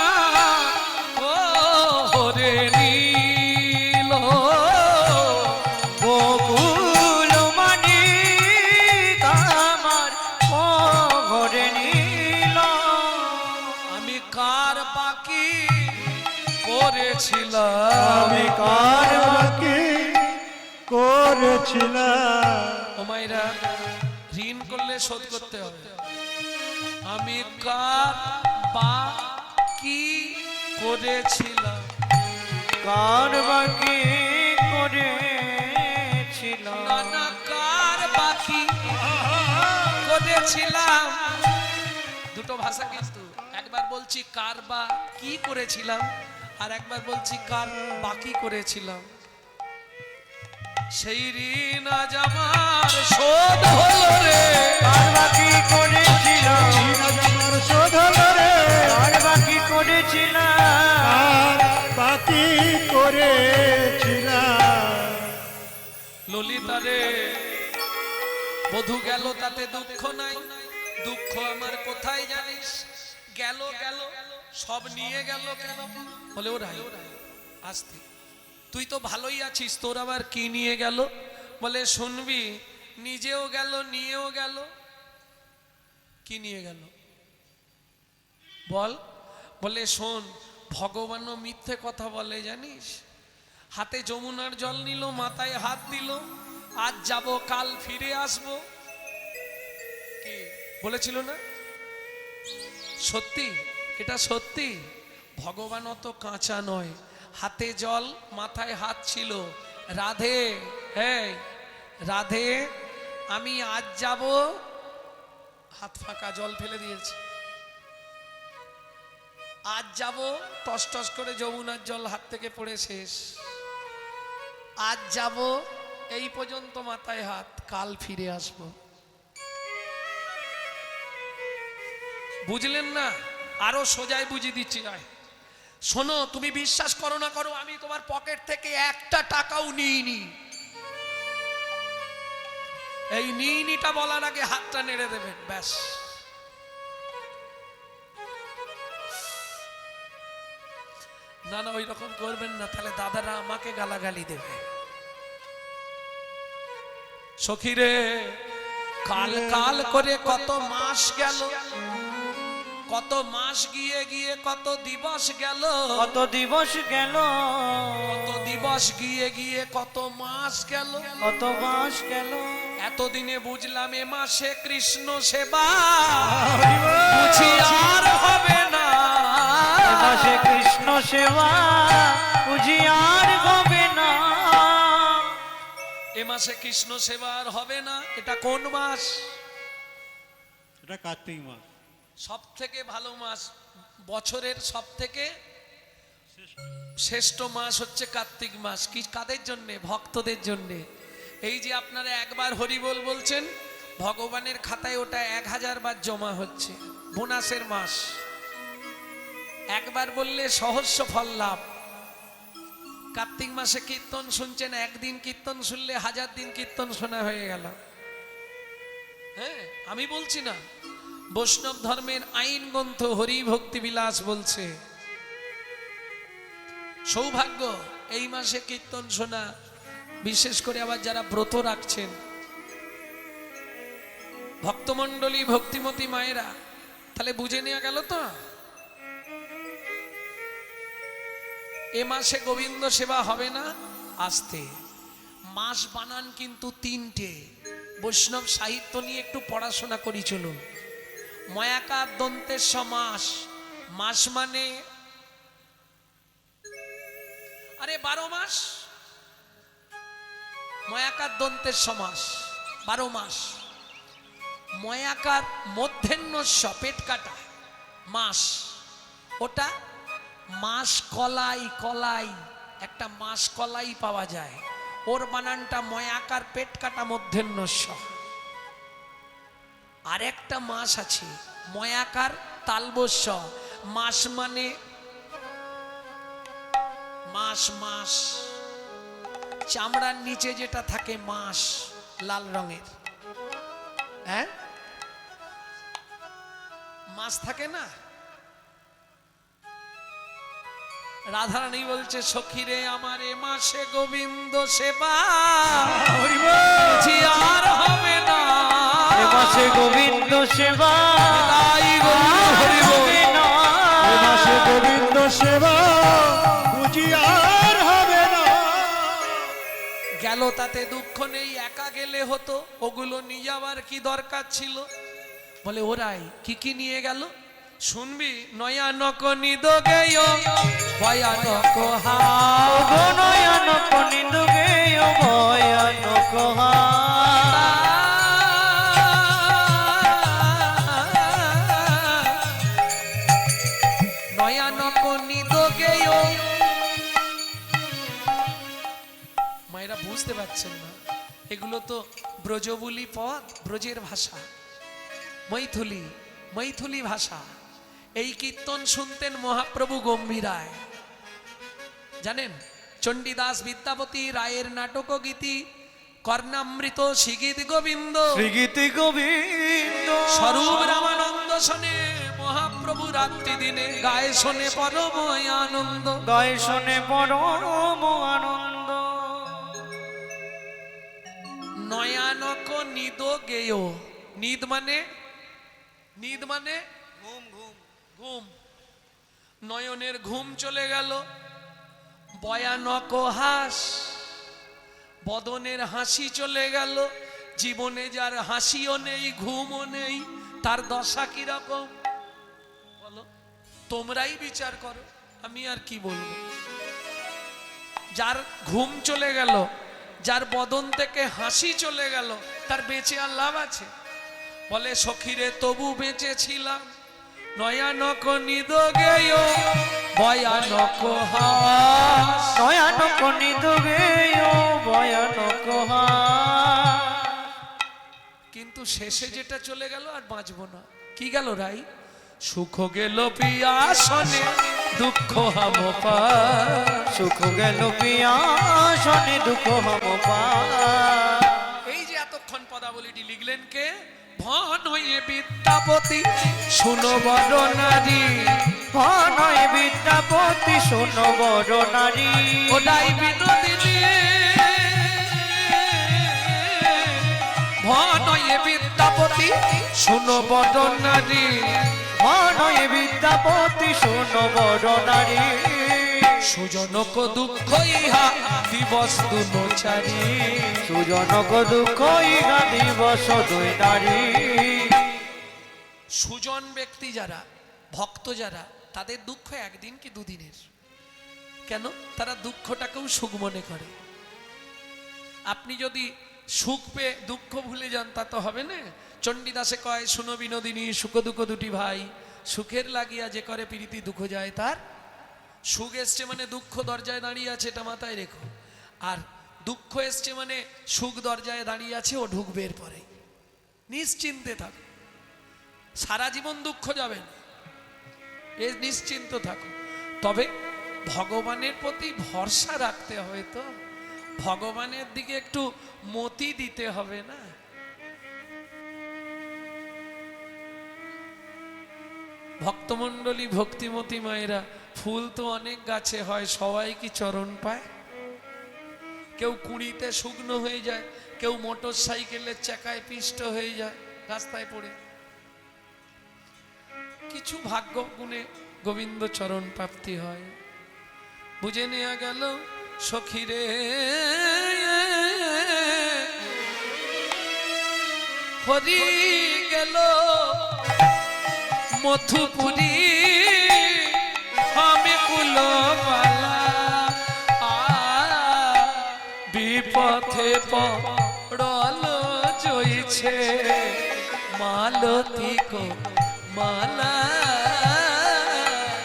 রে নীল। গোকুল মানি আমার ঘরে নীল। আমি কার বাকি করেছিলাম, আমি কার বাকি করেছিলাম। ও মায়েরা, ঋণ করলে শোধ করতে হবে। আমি কার বাকি করেছিলাম, কার বাকি করেছিলাম। নানা কার বাকি করেছিলাম। দুটো ভাষা কিন্তু, একবার বলছি কার বা কি করেছিলাম, আর একবার বলছি কার বাকি করেছিলাম। সেই ঋণ আজ আমার শোধ হলো রে। কার বাকি করেছিলাম। আজ আমার শোধ হলো রে। কার বাকি করেছিলাম। আর বাকি করেছিলাম। ললিতা রে, বধূ গেল তাতে দুঃখ নাই। দুঃখ আমার কোথায় জানিস? গেল গেল সব নিয়ে গেল কেন? বলে ওরাই আসতে, তুই তো ভালোই আছিস, তোর আবার কি নিয়ে গেল? বলে শুনবি, নিজেও গেল নিয়েও গেল। কি নিয়ে গেল বল? বলে শোন, ভগবানও মিথ্যে কথা বলে জানিস। হাতে যমুনার জল নিল, মাথায় হাত দিল, আজ যাব কাল ফিরে আসবো, কি বলেছিল না? সত্যি, এটা সত্যি। ভগবান অত কাঁচা নয়, হাতে জল মাথায় হাত ছিল। রাধে, এই রাধে, আমি আজ যাব, হাত ফাঁকা, জল ফেলে দিয়েছে। আজ যাব, টস টস করে যমুনার জল হাত থেকে পড়ে শেষ। আজ যাব, এই পর্যন্ত মাথায় হাত, কাল ফিরে আসব। বুঝলেন না? আরো সোজাই বুঝিয়ে দিচ্ছি। শোনো, তুমি বিশ্বাস করো না করো, আমি তোমার পকেট থেকে একটা টাকাও নিইনি। এই নিইনিটা বলার আগে হাতটা নেড়ে দেবেন, ব্যাস। না না, ওই রকম করবেন না, তাহলে দাদারা আমাকে গালাগালি দেবে। সখীরে, কাল কাল করে কত মাস গেল, কত মাস গিয়ে গিয়ে কত দিবস গেল, কত দিবস গেল, কত দিবস গিয়ে গিয়ে কত মাস গেল, কত মাস গেল। এতদিনে বুঝলাম এ মাসে কৃষ্ণ সেবা বুঝি আর হবে না। এ মাসে কৃষ্ণ সেবা বুঝি আর হবে না। এ মাসে কৃষ্ণ সেবা আর হবে না। এটা কোন মাস? এটা কার্তিক মাস, সব থেকে ভালো মাস, বছরের সব থেকে শ্রেষ্ঠ মাস হচ্ছে কার্তিক মাস। কি কাদের জন্য? ভক্তদের জন্য। এই যে আপনারা একবার হরিবোল বলছেন, ভগবানের খাতায় ওটা 1000 বার জমা হচ্ছে। বোনাসের মাস, একবার বললে সহস্র ফল লাভ। কার্তিক মাসে কীর্তন শুনছেন, একদিন কীর্তন শুনলে 1000 দিন কীর্তন শোনা হয়ে গেল। হ্যাঁ, আমি বলছি না, বৈষ্ণব ধর্মের আইন গ্রন্থ হরি ভক্তি বিলাস বলছে। সৌভাগ্য এই মাসে কীর্তন শোনা, বিশেষ করে আবার যারা ব্রত রাখছেন, ভক্তমণ্ডলী ভক্তিমতী মায়েরা, তাহলে বুঝে নেওয়া গেল তো। এ মাসে গোবিন্দ সেবা হবে না। আসতে মাস বানান কিন্তু 3টে। বৈষ্ণব সাহিত্য নিয়ে একটু পড়াশোনা করি চলুন। ময়াকার দন্তের মাস, মাস মানে আরে 12 মাস। ময়াকার দন্তের সমাস, 12 মাস। ময়াকার মধ্যাহ্নস্য, পেট কাটা মাস, ওটা মাস কলাই। কলাই একটা মাস কলাই পাওয়া যায়, ওর বানানটা ময়াকার পেট কাটা মধ্যাহ্নস্য। আর একটা মাস আছে ময়াকার তালবস্য। মাস মানে মাস, মাস চামড়ার নিচে যেটা থাকে মাস, লাল রঙের, হ্যাঁ মাস থাকে না। রাধারানী বলছে, সখীরে আমার এ মাসে গোবিন্দ সেবা বুঝি আর হবে না। এ মাসে গোবিন্দ সেবা তাই গোবিন্দ হবে না। এ মাসে গোবিন্দ সেবা বুঝি আর হবে না। গেল তাতে দুঃখ নেই, একা গেলে হতো, ওগুলো নিয়ে যাওয়ার কি দরকার ছিল? বলে ওরাই কি কি নিয়ে গেল শুনবি। নয়ানক নিদোগেয় ভয়ানক হাও, গো নয়নক নিদোগেয় ভয়ানক হাও। নয়ানক নিদোগেয়। মায়েরা বুঝতে পারছেন না, এগুলো তো ব্রজবুলি পদ, ব্রজের ভাষা, মৈথুলি, মৈথুলি ভাষা। এই কীর্তন শুনতেন মহাপ্রভু গম্ভীরায়, জানেন? চণ্ডীদাস বিদ্যাপতি রায়ের নাটক গীতি, কর্ণামৃত শ্রীগীত গোবিন্দ, শ্রীগীতি গোবিন্দ, স্বরূপ রামানন্দ শোনে মহাপ্রভু মহাপ্রভু রাত্রি দিনে গায়ে শোনে পরময় আনন্দ। গায়ে শোনে পরম আনন্দ। নয়ানক নিদ গেয়। নিদ মানে, নিদ মানে ঘুম ঘুম। ঘুম। নয়নের ঘুম চলে গেল। ভয়ানক হাস, বদনের হাসি চলে গেল। জীবনে যার হাসিও নেই, ঘুমও নেই, তার দশা কিরকম বলো? তোমরাই বিচার করো, আমি আর কি বলবো। যার ঘুম চলে গেল, যার বদন থেকে হাসি চলে গেল, তার বেঁচে আর লাভ আছে? বলে সখীরে তবু বেঁচে ছিলাম, নয়ানক নিদ গেয় ভয়ানক হাস। ভয়ানক নিদ গেয় ভয়ানক হাস। কিন্তু শেষে যেটা চলে গেল আর বাঁচবো না। কি গেল রাই? সুখ গেল পিয়াসনে, দুঃখ হাম পায়। সুখ গেল পিয়াসনে, দুঃখ হাম পায়। এই যে এতক্ষণ পদাবলীটি লিখলেন কে? ভন হয়ে বিদ্যাপতি শুনো বড় নারী। ভনয় বিদ্যাপতি শোনো বড় নারী। ওটাই বিনোদিনী। ভন হয়ে বিদ্যাপতি শুনো বড় নারী। ভনয় বিদ্যাপতি শোনো বড় নারী। সুজনক দুঃখ ইহা দিবস দুচারি। সুজনক দুঃখ ইহা দিবস দুই নারী। সুজন ব্যক্তি যারা, ভক্ত যারা, তাদের দুঃখ একদিন কি দুদিনের। কেন? তারা দুঃখটাকেও সুখ মনে করে। আপনি যদি সুখ পেয়ে দুঃখ ভুলে যান তা তো হবে না। চণ্ডীদাসে কয়, শুনো বিনোদিনী সুখ দুঃখ দুটি ভাই, সুখের লাগিয়া যে করে প্রীতি দুঃখ যায় তার। সুখ এসছে মানে দুঃখ দরজায় দাঁড়িয়ে আছে, এটা মাথায় রেখো। আর দুঃখ এসছে মানে সুখ দরজায় দাঁড়িয়ে আছে, ও ঢুকবে এরপরে। নিশ্চিন্তে থাকো, সারা জীবন দুঃখ যাবে না, এ নিশ্চিন্ত থাকো। তবে ভগবানের প্রতি ভরসা রাখতে হবে, তো ভগবানের দিকে একটু মতি দিতে হবে না। ভক্তমণ্ডলী, ভক্তিমতী মায়েরা, ফুল তো অনেক গাছে হয়, সবাই কি চরণ পায়? কেউ কুঁড়িতে শুকনো হয়ে যায়, কেউ মোটর সাইকেলের চাকায় পিষ্ট হয়ে যায় রাস্তায় পড়ে। কিছু ভাগ্য গুণে গোবিন্দ চরণ প্রাপ্তি হয়। বুঝে নেওয়া গেল সখীরে হরি গেল মথুপুরী আমি কুলবালা। বিপথে পড়ল জইছে মালতী কো মালা।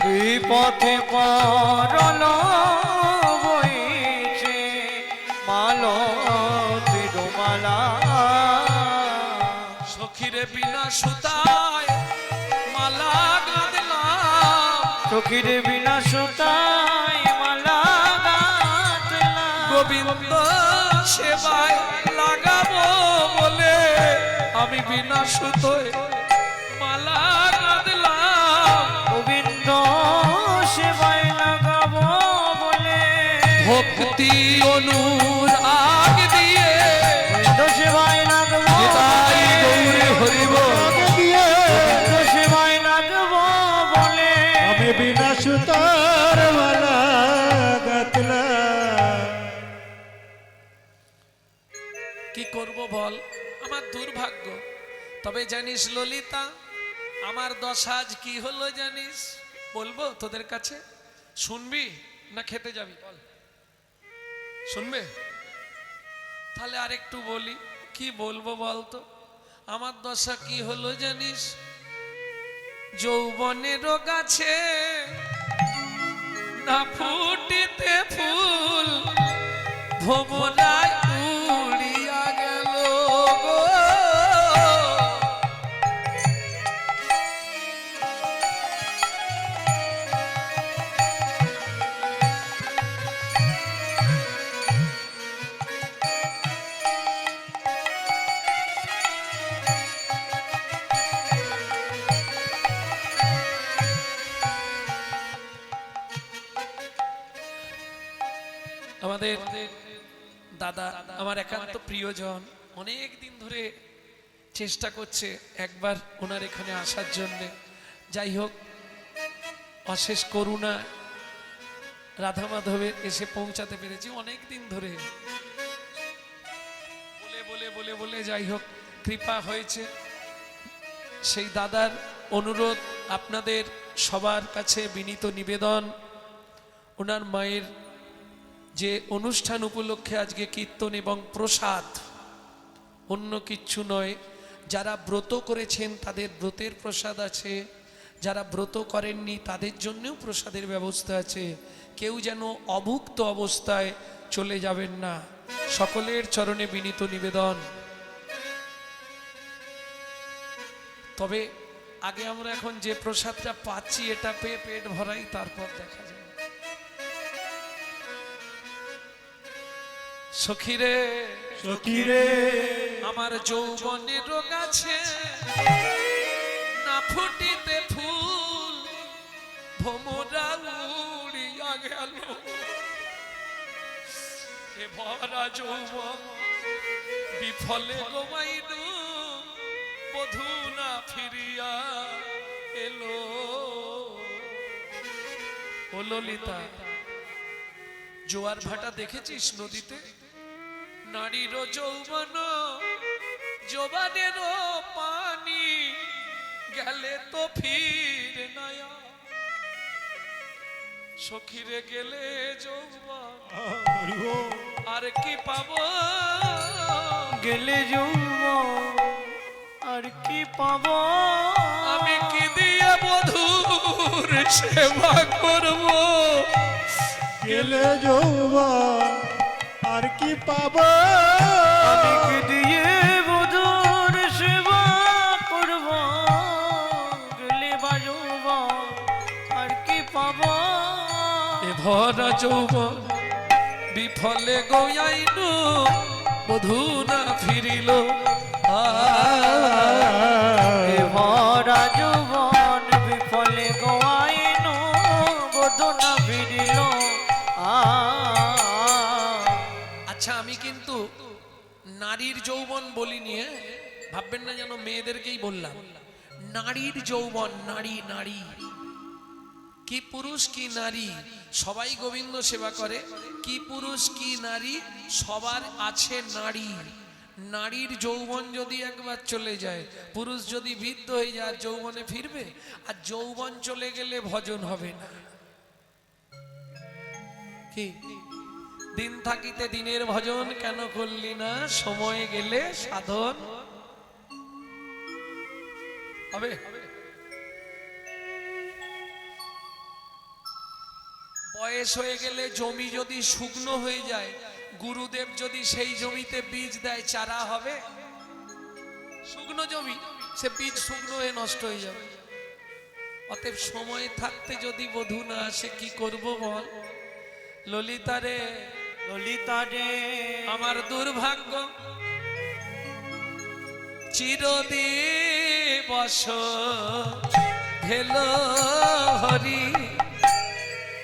বিপথে পড়ল বইছে মালতীর মালা। সখীরে বিনা সুতায় মালা গাঁথলাম। সখীর বিনা সুতায় মালা গাঁথলাম। গোবিন্দ সেবায় লাগাবো বলে আমি বিনা সুতোয় মালা গাঁথলাম। গোবিন্দ সেবায় লাগাবো বলে ভক্তি অনুরাগ দিয়ে গোবিন্দ সেবায় লাগবো। নিতাই গৌরী হরিব গোবিন্দ সেবায় লাগবো বলে আমি বিনা সুতার মালা গাঁথলাম। কি করব বল, আমার দুর্ভাগ্য। তবে জানিস ললিতা, আমার দশা আজ কি হলো জানিস? বলবো তোদের কাছে? শুনবি না খেতে যাবি? বল, শুনবে? তাহলে আরেকটু বলি। কি বলবো বলতো? আমার দশা কি হলো জানিস? যৌবনের গাছে না ফুটিতে ফুল, ভোমরায় উড়িয়া গেল গো। আমাদের দাদা, আমার একান্ত প্রিয়জন, অনেক দিন ধরে চেষ্টা করছে একবার ওনার এখানে আসার জন্যে। যাই হোক, অশেষ করুণা রাধা মাধবে এসে পৌঁছাতে পেরেছি অনেক দিন ধরে। বলে বলে বলে বলে যাই হোক কৃপা হয়েছে। সেই দাদার অনুরোধ, আপনাদের সবার কাছে বিনীত নিবেদন, ওনার মায়ের যে অনুষ্ঠান উপলক্ষে আজকে কীর্তন এবং প্রসাদ, অন্য কিচ্ছু নয়। যারা ব্রত করেছেন তাদের ব্রতের প্রসাদ আছে, যারা ব্রত করেননি তাদের জন্যও প্রসাদের ব্যবস্থা আছে। কেউ যেন অভুক্ত অবস্থায় চলে যাবেন না, সকলের চরণে বিনীত নিবেদন। তবে আগে আমরা এখন যে প্রসাদটা পাচ্ছি এটা পেয়ে পেট ভরাই, তারপর দেখা যাবে। সখীরে সখীরে আমার যৌবনের রোগ আছে, না ফুটিতে ফুল ভোমরা উড়িয়া গেল। এ ভরা যৌবন বিফলে গোমাইনু, বধূ না ফিরিয়া এলো। ও ললিতা, জোয়ার ভাটা দেখেছিস নদীতে? নারীর যৌবন জোবানের পানি গেলে তো ফির নয়া। সখীরে গেলে যৌবন আর কি পাবো? গেলে যৌবন আর কি পাবো? আমি কি দিয়ে বধূর সেবা করব? গেলে যৌবন আর কি পাবো? আমি কি দিয়ে বধূর সেবা করব? গেলে বা যৌবন আর কি পাবো? এ ভরা যৌবন বিফলে গয়াইনু, বধূ না ফিরিল। এ ভরা যৌবন বিফলে গোয়াইনু, বধূ না ফিরিল। আচ্ছা, আমি কিন্তু নারীর যৌবন বলিনি, ভাববেন না যেন মেয়েদেরকেই বললাম। নারীর যৌবন, নারী নারী, কি পুরুষ কি নারী সবাই গোবিন্দ সেবা করে। কি পুরুষ কি নারী সবার আছে নারী। নারীর যৌবন যদি একবার চলে যায়, পুরুষ যদি বৃদ্ধ হয়ে যায় যৌবনে ফিরবে? আর যৌবন চলে গেলে ভজন হবে না। কি দিন থাকিতে দিনের ভজন কেন করলি না? সময় গেলে সাধন হবে। বয়স হয়ে গেলে জমি যদি শুকনো হয়ে যায়, গুরুদেব যদি সেই জমিতে বীজ দেয়, চারা হবে? শুকনো জমি, সে বীজ শুকনো হয়ে নষ্ট হয়ে যাবে। অতএব সময় থাকতে যদি বধূ না আসে কি করব বল? ললিতা রে, ললিতা রে, আমার দুর্ভাগ্য চিরদিবস ভেল হরি।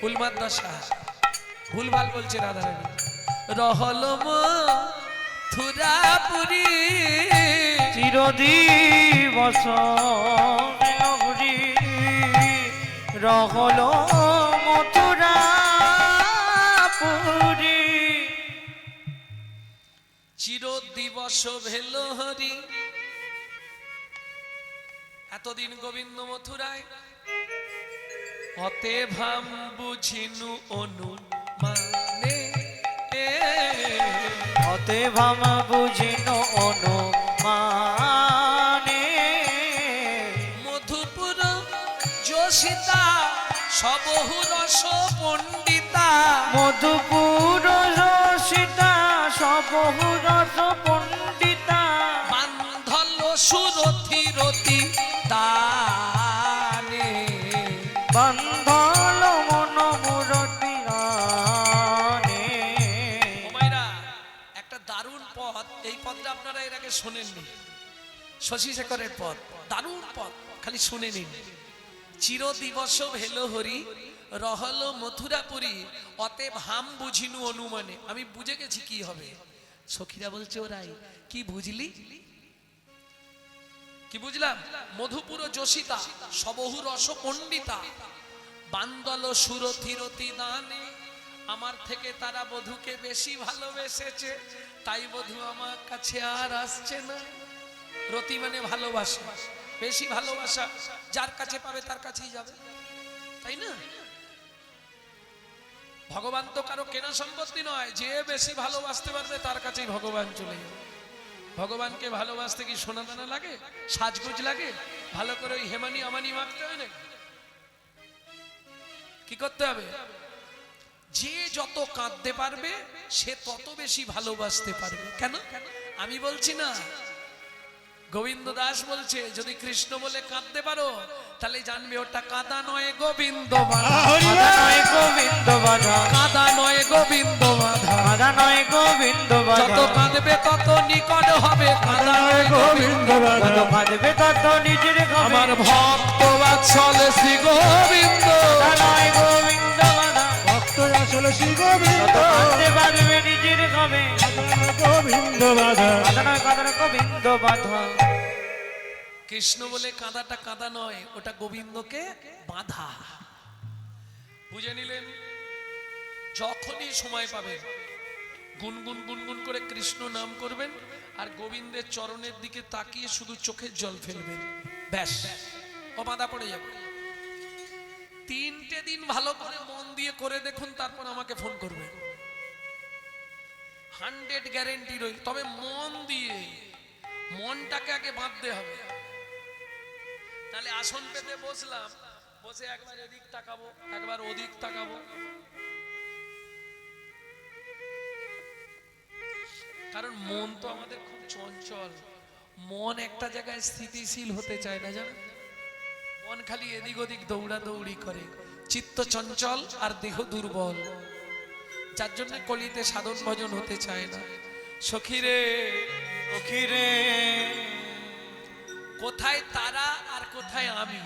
উলমাদ দশা ভুলভাল বলছে রাধারানী। রহল মথুরাপুরী, চিরদিবস হরি, রহল মথুরাপুরী। চিরদিবস ভেল হরি। এতদিন গোবিন্দ মথুরায়, অতে ভাম বুঝিনু অনুমানে। অতে ভাম বুঝিন অনুমানে। মধুপুর যোশিতা সবহু রস পণ্ডিতা। মধুপুর সীতা সবহু রস পণ্ডিতা। বান্ধল সুরথি রতি দানে। বান্ধল মন মুরতি আনে। ওমাইরা, একটা দারুণ পদ, এই পদটা আপনারা এর আগে শোনেননি। শশী শেখরের পদ, দারুণ পদ, খালি শুনে নিন। চিরদিবস ভেল হরি, রহল মথুরাপুরী, অতএব হাম বুঝিনু অনুমানে, আমি বুঝে গেছি কি হবে। সখীরা বলছে ওরাই, কি বুঝলি? কি বুঝলাম? মধুপুর যোশিতা সবহু রস পণ্ডিতা, বান্দল সুরথিরতি দানে, আমার থেকে তারা বধূকে বেশি ভালোবেসেছে, তাই বধূ আমার কাছে আর আসছে না। রতি মানে ভালোবাসা, বেশি ভালোবাসা, যার কাছে পাবে তার কাছেই যাবে, তাই না? ভগবান তো কারো কেনা সম্পত্তি নয়, যে বেশি ভালোবাসতে পারবে তার কাছেই ভগবান চলে যাবে। ভগবানকে ভালোবাসতে কি সোনা দানা লাগে, সাজগুজ লাগে? ভালো করে ওই হেমানি আমানি মাখতে হয় না? কি করতে হবে? যে যত কাঁদতে পারবে সে তত বেশি ভালোবাসতে পারবে। কেন? আমি বলছি না, গোবিন্দ দাস বলছে, যদি কৃষ্ণ বলে কাঁদতে পারো তাহলে জানবে ওটা কাঁদা নয় গোবিন্দ বাধা, কাদা নয় গোবিন্দ বাধা, কাঁদা নয় গোবিন্দ বাধা, কাদা নয় গোবিন্দ বাধা, যত কাঁদবে তত নিকট হবে কাঁদা নয় গোবিন্দ বাধা। যত কাঁদবে তত নিজের হবে, আমার ভক্ত বাৎসল শ্রী গোবিন্দ, কাদা নয় গোবিন্দ বাধা, ভক্ত আসলে শ্রী গোবিন্দ, যত কাঁদতে পারবে নিজের হবে, গোবিন্দ বাধা। কাদা নয় গোবিন্দ বাধা। কৃষ্ণ বলে কাঁদাটা কাঁদা নয়, ওটা গোবিন্দকে বাধা। বুঝে নিলেন? যখনই সময় পাবেন গুনগুন গুনগুন করে কৃষ্ণ নাম করবেন আর গোবিন্দের চরণের দিকে তাকিয়ে শুধু চোখের জল ফেলবেন, ব্যাস ও বাধা পড়ে যাবে। 3টে দিন ভালো করে মন দিয়ে করে দেখুন, তারপর আমাকে ফোন করবেন, 100 গ্যারেন্টি রইল। তবে মন দিয়ে, মনটাকে আগে বাঁধতে হবে। তাহলে আসন পেতে বসলাম, বসে একবার এদিক তাকাবো একবার ওদিক তাকাবো, কারণ মন তো আমাদের খুব চঞ্চল। মন একটা জায়গায় স্থিতিশীল হতে চায় না, জানো? মন খালি এদিক ওদিক দৌড়াদৌড়ি করে, চিত্ত চঞ্চল আর দেহ দুর্বল, যার জন্য কলিতে সাধন ভজন হতে চায় না। সখীরে সখীরে, কোথায় তারা আর কোথায় আমি?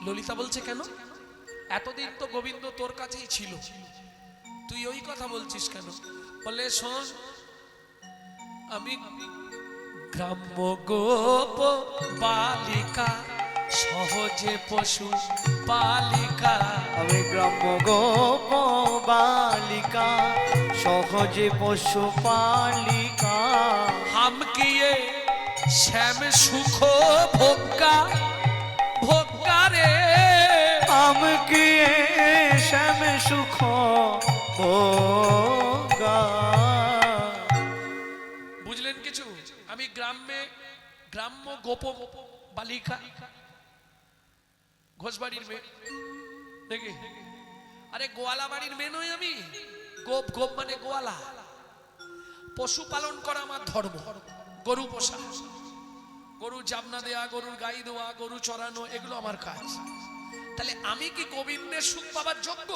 ললিতা বলছে, কেন? এতদিন তো গোবিন্দ তোর কাছেই ছিল, তুই ওই কথা বলছিস কেন? বলে, শোন, আমি গ্রাম্য গোপ বালিকা, সহজে পশু পালিকা, আমি গ্রাম্য গোপ বালিকা, সহজে পশু পালিকা, হাম কিয়ে শ্যাম সুখ ভোগা, ভোগা রে, আমকে শ্যাম সুখ ভোগা। বুঝলেন কিছু? আমি গ্রাম্য গোপ বালিকা, ঘোষবাড়ির মেয়ে দেখি, আরে গোয়ালা বাড়ির মেয়ে নই আমি। গোপ, গোপ মানে গোয়ালা। পশু পালন করা আমার ধর্ম, গরু পোষা, গরু জাবনা দেয়া, গরুর গাই দেওয়া, গরু চড়ানো, এগুলো আমার কাজ। তাহলে আমি কি গোবিন্দের সুখ পাবার যোগ্য?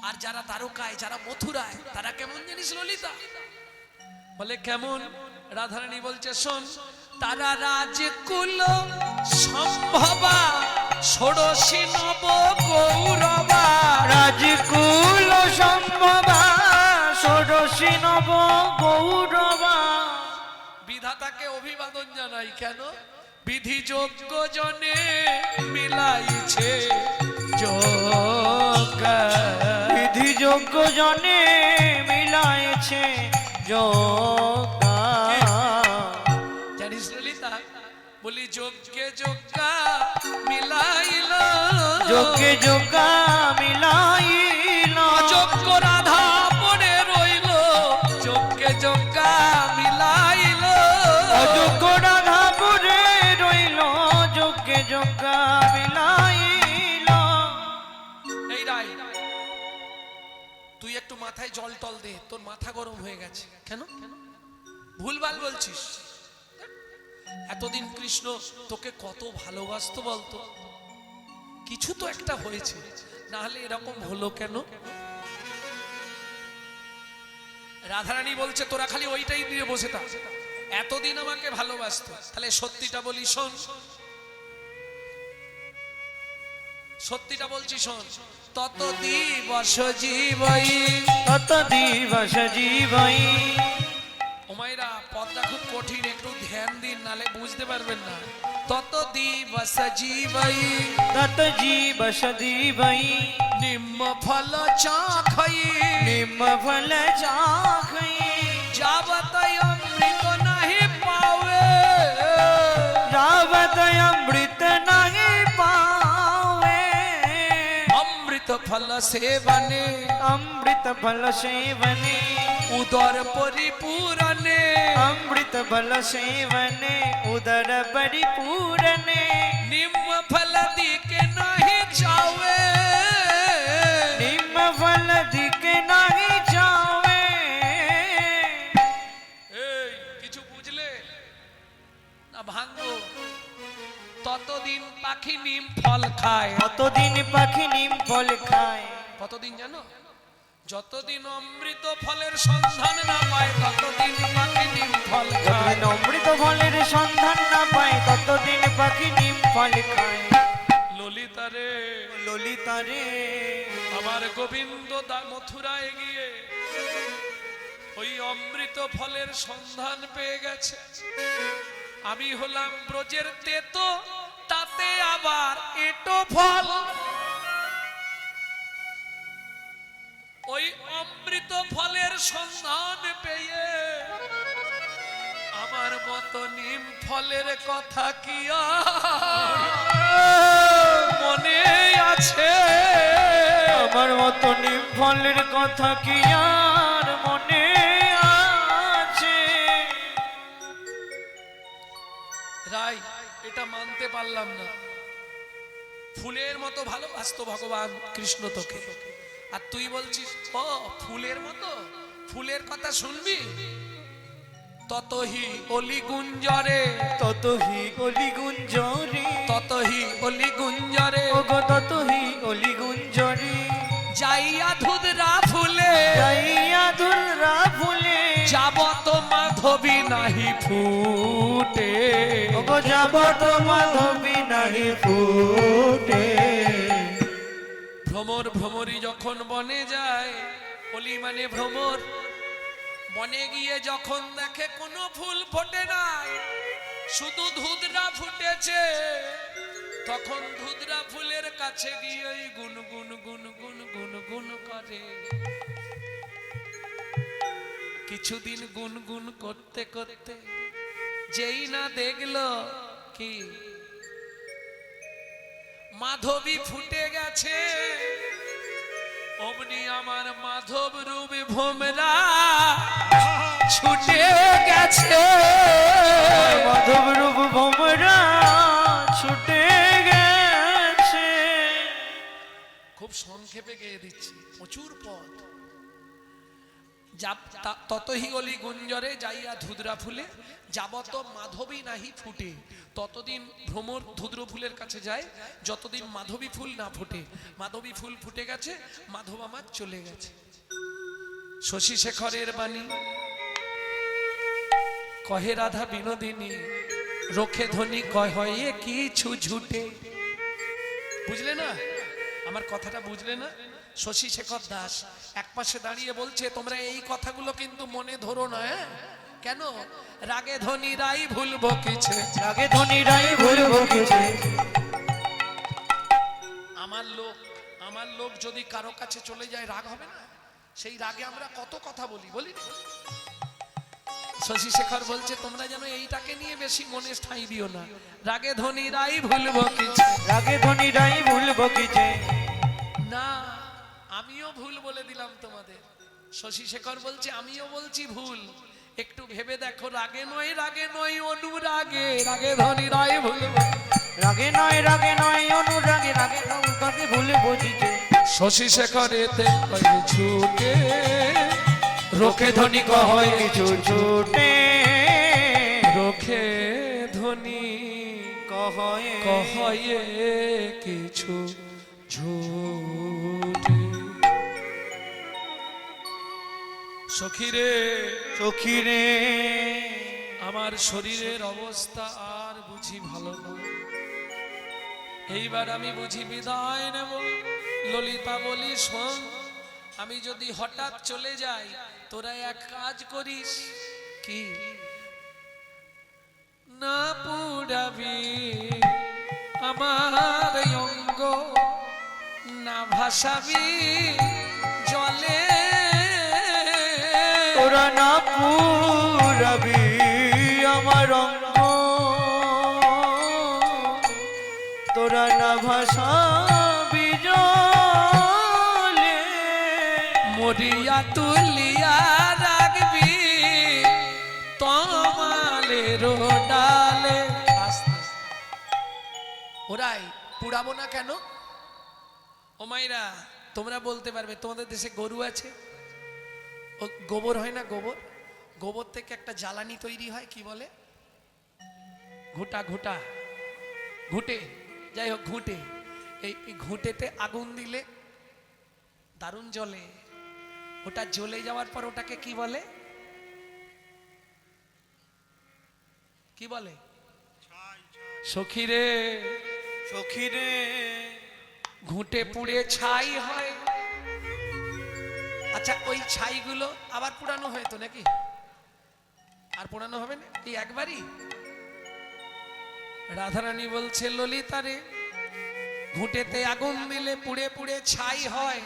আর যারা দ্বারকায়, যারা মথুরায়, তারা কেমন জানিস ললিতা? বলে কেমন? রাধারানী বলছে, শোন, তারা রাজকুল সম্ভবা, ষোড়শী নব গৌরবা, রাজকুল সম্ভবা, ষোড়শী নব গৌরবা। বিধাতাকে অভিবাদন জানাই, কেন? বিধি যোগ্য জনে মিলাইছে যোগ, বিধি যোগ্য জনে মিলাইছে যোগা। জানিস ললিতা? বলি যোগ্যে যোগ্যা মিলাইল, যোগ্যে যোগা মিলাইল, অযোগ্য রাধা পড়ে রইল, যোগ্যে যোগ্যা মিলাইল, অযোগ্য রাধা পড়ে রইল, যোগ্যে যোগা মিলাইল। এই রাই, তুই একটু মাথায় জল টল দে, তোর মাথা গরম হয়ে গেছে। কেন? ভুলভাল বলছিস। এতদিন কৃষ্ণ তোকে কত ভালোবাসতো বলতো, কিছু তো একটা হয়েছে, না হলে এরকম হলো কেন? রাধারানী বলছে, তোরা খালি ওইটাই নিয়ে বসে থাক, এতদিন আমাকে ভালোবাসতো। তাহলে সত্যিটা বলি, শোন, সত্যিটা বলছি শোন। তত দিবস জীবই, তত দিবস জীবই। ওমাইরা পদটা খুব কঠিন, একটু ধ্যান দিন, নালে বুঝতে পারবেন না। তত দিবস জীবই, তত জীবস জীবই। নিম্ন ফল চাখই, নিম ফল চাখই। যাবত অমৃত নাহি পাবে, যাবত অমৃত নাহি পাवे। অমৃত ফল সেবনে, अमृत फल सेवने, উদর পরিপূরণে। अमृत फल सेवने, उदर परिपूरणे। নিম্ন ফল দিকে নাহি যাবে, निम फल दिख नहीं जावे। এই কিছু বুঝলে না ভাঙ্গো। ততদিন পাখি নিম ফল খায়। কতদিন পাখি নিম ফল খায়। কতদিন জানো? যতদিন অমৃত ফলের সন্ধান না পায় ততদিন পাখি নিম ফল খায়। যতদিন অমৃত ফলের সন্ধান না পায় ততদিন পাখি নিম ফল খায়। ললিতা রে, ললিতা রে, আমার গোবিন্দ মথুরায় গিয়ে ওই অমৃত ফলের সন্ধান পেয়ে গেছে। আমি হলাম ব্রজের তেতো, তাতে আবার এটো ফল। ওই অমৃত ফলের সন্ধান পেয়ে আমার মতো নিম ফলের কথা কি আর মনে আছে? আমার মতো নিম ফলের কথা কি আর মনে আছে? রাই, এটা মানতে পারলাম না। ফুলের মতো ভালোবাসতো ভগবান কৃষ্ণ তোকে, আর তুই বলছিস ও ফুলের মতো। ফুলের কথা শুনবি? ততহি অলি গুঞ্জরে, ততহি অলি গুঞ্জরে, ততহি অলি গুঞ্জরে, ওগো ততহি অলি গুঞ্জরে। যাইয়া ধুদরা ফুলে, যাইয়া দুলরা ফুলে, যাবত মাধবী নাহি ফুটে। ওগো যাবত মাধবী নাহি ফুটে। ভ্রমর ভ্রমরি যখন বনে যায়, অলি মানে ভ্রমর, বনে গিয়ে যখন দেখে কোনো ফুল ফোটে নাই, শুধু ধুদরা ফুটেছে, তখন ধুদরা ফুলের কাছে গিয়ে ওই গুন গুন গুন গুন গুন গুন করে। কিছুদিন গুন গুন করতে করতে যেই না দেখলো কি মাধবী ফুটে গেছে, অমনি আমার মাধব রূপ ভোমরা ছুটে গেছে। মাধব রূপ ভোমরা ছুটে গেছে। খুব সংক্ষেপে গেয়ে দিচ্ছি, প্রচুর পদ। ততহি অলি গুঞ্জরে যাইয়া ধুদরা ফুলে, যাবত মাধবী নাহি ফুটে। ততদিন ভ্রমর ধুদ্র ফুলের কাছে যায় যতদিন মাধবী ফুল না ফুটে। মাধবী ফুল ফুটে গেছে, মাধব আমার চলে গেছে। শশী শেখরের বাণী কহে রাধা বিনোদিনী, রোখে ধ্বনি কয় হয়ে কিছু ঝুটে। বুঝলে না আমার কথাটা? বুঝলে না? শশী শেখর দাস এক পাশে দাঁড়িয়ে বলছে তোমরা এই কথাগুলো কিন্তু মনে ধরো না। কেন? রাগে ধ্বনি রাই ভুলবো কিছে, রাগে ধ্বনি রাই ভুলবো কিছে। আমার লোক যদি কারো কাছে চলে যায় রাগ হবে না? সেই রাগে আমরা কত কথা বলি, বলি না? শশী শেখর বলছে তোমরা যেন এইটাকে নিয়ে বেশি মনে ঠাঁই দিও না। রাগে ধ্বনি রাই ভুলবো কিছে, রাগে ধ্বনি রাই ভুলবো কিছে। না আমিও ভুল বলে দিলাম তোমাদের। শশী শেখর বলছে আমিও বলছি ভুল, একটু ভেবে দেখো। রাগে নয় অনুরাগে, রাগে ধ্বনি রাই ভুলবো। রাগে নয় অনুরাগে, রাগে নয় ভুলে বুঝিতে। শশী শেখর এতে ছুটে, রোখে ধ্বনি কয় কিছু ছুটে, রোখে ধ্বনি কহয়ে কিছু ঝুটে। সখীরে সখীরে, আমার শরীরের অবস্থা আর বুঝি ভালো না। এইবার আমি বুঝি বিদায় নেব। ললিতা বলি, শোন, আমি যদি হঠাৎ চলে যাই, তোরা এক কাজ করিস। কি? না পুড়াবি আমার অঙ্গ, না ভাসাবি জলে। তোরা না পুরাবি আমার অঙ্গ, তোরা না ভাসাবি জলে। মরিয়া তুলিয়া রাখবি তমালের ডালে। আস্তে আস্তে। ওরাই পুড়াবো না কেন? ও মাইরা, তোমরা বলতে পারবে, তোমাদের দেশে গরু আছে, ও গোবর হয় না, গোবর, গোবর থেকে একটা জ্বালানি তৈরি হয়, কি বলে? ঘুটা, ঘুটা, ঘুটে, যাই হোক ঘুটে। এই ঘুটেতে আগুন দিলে দারুণ জ্বলে। ওটা জ্বলে যাওয়ার পর ওটাকে কি বলে? কি বলে? সখীরে, সখীরে ঘুটে পুড়ে ছাই হয়। আচ্ছা, ওই ছাইগুলো আবার পুরানো হয়তো নাকি? আর পুরানো হবে না, এই একবারই। রাধারানী বলছে, ললিতারে, ঘুটেতে আগুন দিলে পুড়ে পুড়ে ছাই হয়,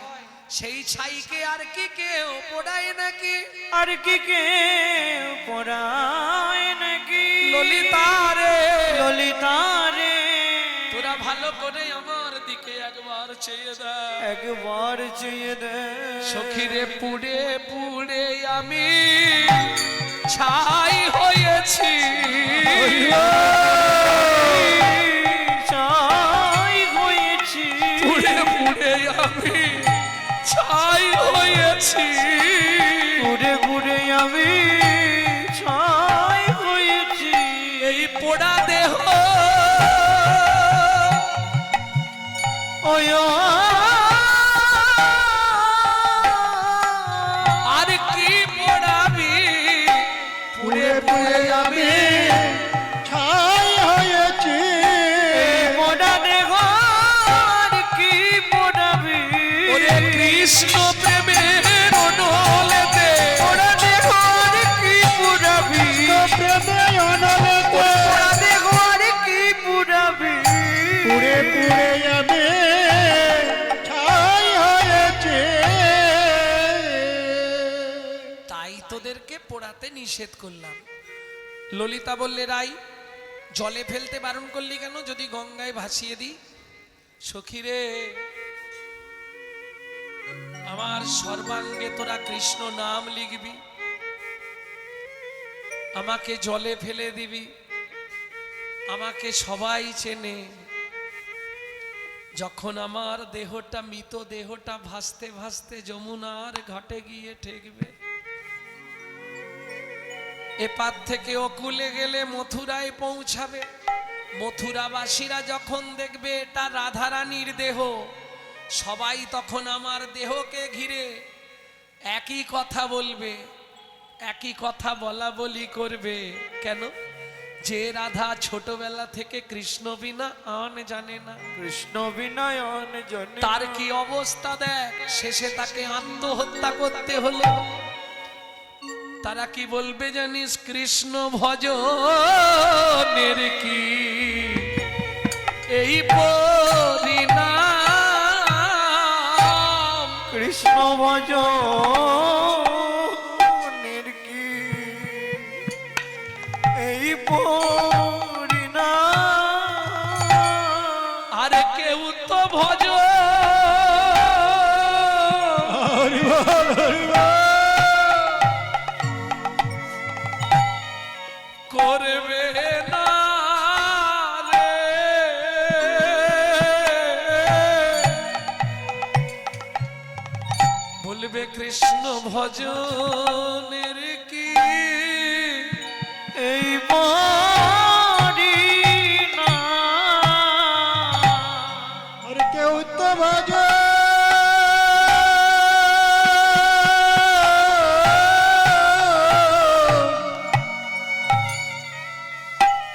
সেই ছাইকে আর কি কেউ পোড়ায় নাকি? আর কি কেউ পড়ায় নাকি? ললিতারে, ললিতারে, তোরা ভালো করে আমার দিকে একবার চেয়ে দেখ। একবার চেয়ে দে। সখীরে, পুড়ে পুড়ে আমি ছাই হয়েছি, ছাই হয়েছি, পুড়ে পুড়ে আমি ছাই হয়েছি। পুড়ে পুড়ে আমি ছাই হয়েছি। এই পোড়া দেহ ওই আর কি পোড়াবি? পুড়ে পুড়ে আমি ছাই হয়েছি। মোড়া দেহর কি পোড়াবি? ওরে কৃষ্ণ প্রেমের অনলেতে, মোড়া দেহর কি পোড়াবি? প্রেমে অনলেতে মোড়া দেহর কি পোড়াবি? পুড়ে পুড়ে আমি ছাই হয়েছি। তাই তোদেরকে পোড়াতে নিষেধ করলাম। ললিতা বললে, রাই, জলে ফেলতে বারণ করলি কেন যদি গঙ্গায় ভাসিয়ে দিই? সখীরে, আমার সর্বাঙ্গে তোরা কৃষ্ণ নাম লিখবি, আমাকে জলে ফেলে দিবি, আমাকে সবাই চেনে। যখন আমার দেহটা, মৃত দেহটা ভাসতে ভাসতে যমুনার ঘাটে গিয়ে ঠেকবে, এপার থেকে অকুলে গেলে মথুরায় পৌঁছাবে। মথুরাবাসীরা যখন দেখবে এটা রাধারানীর দেহ, সবাই তখন আমার দেহকে ঘিরে একই কথা বলবে, একই কথা বলা বলি করবে। কেন? যে রাধা ছোটবেলা থেকে কৃষ্ণ বিনা আন জানে না, কৃষ্ণ বিনয়ন জনে তার কি অবস্থা দেখ, শেষে তাকে আত্মহত্যা করতে হলো। তারা কি বলবে জানিস? কৃষ্ণ ভজনের কি এই পরিণাম? কৃষ্ণ ভজনের কি এই পরিণাম? আর কেউ তো ভজ হরি বল, হরি বল। করবে না রে। বলবে কৃষ্ণ ভজনের কি এই পরিণাম? আর কেউ তো ভজে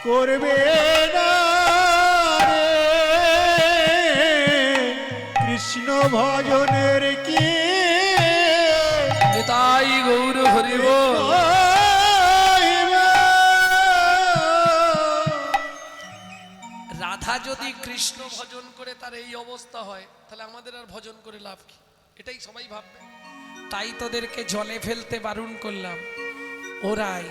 করবে না রে। ভজনের কি তাই গৌর হরিব। রাধা যদি কৃষ্ণ ভজন করে তার এই অবস্থা হয়, তাহলে আমাদের আর ভজন করে লাভ কি? এটাই সবাই ভাববে। তাই তোদেরকে জলে ফেলতে বারণ করলাম। ওরাই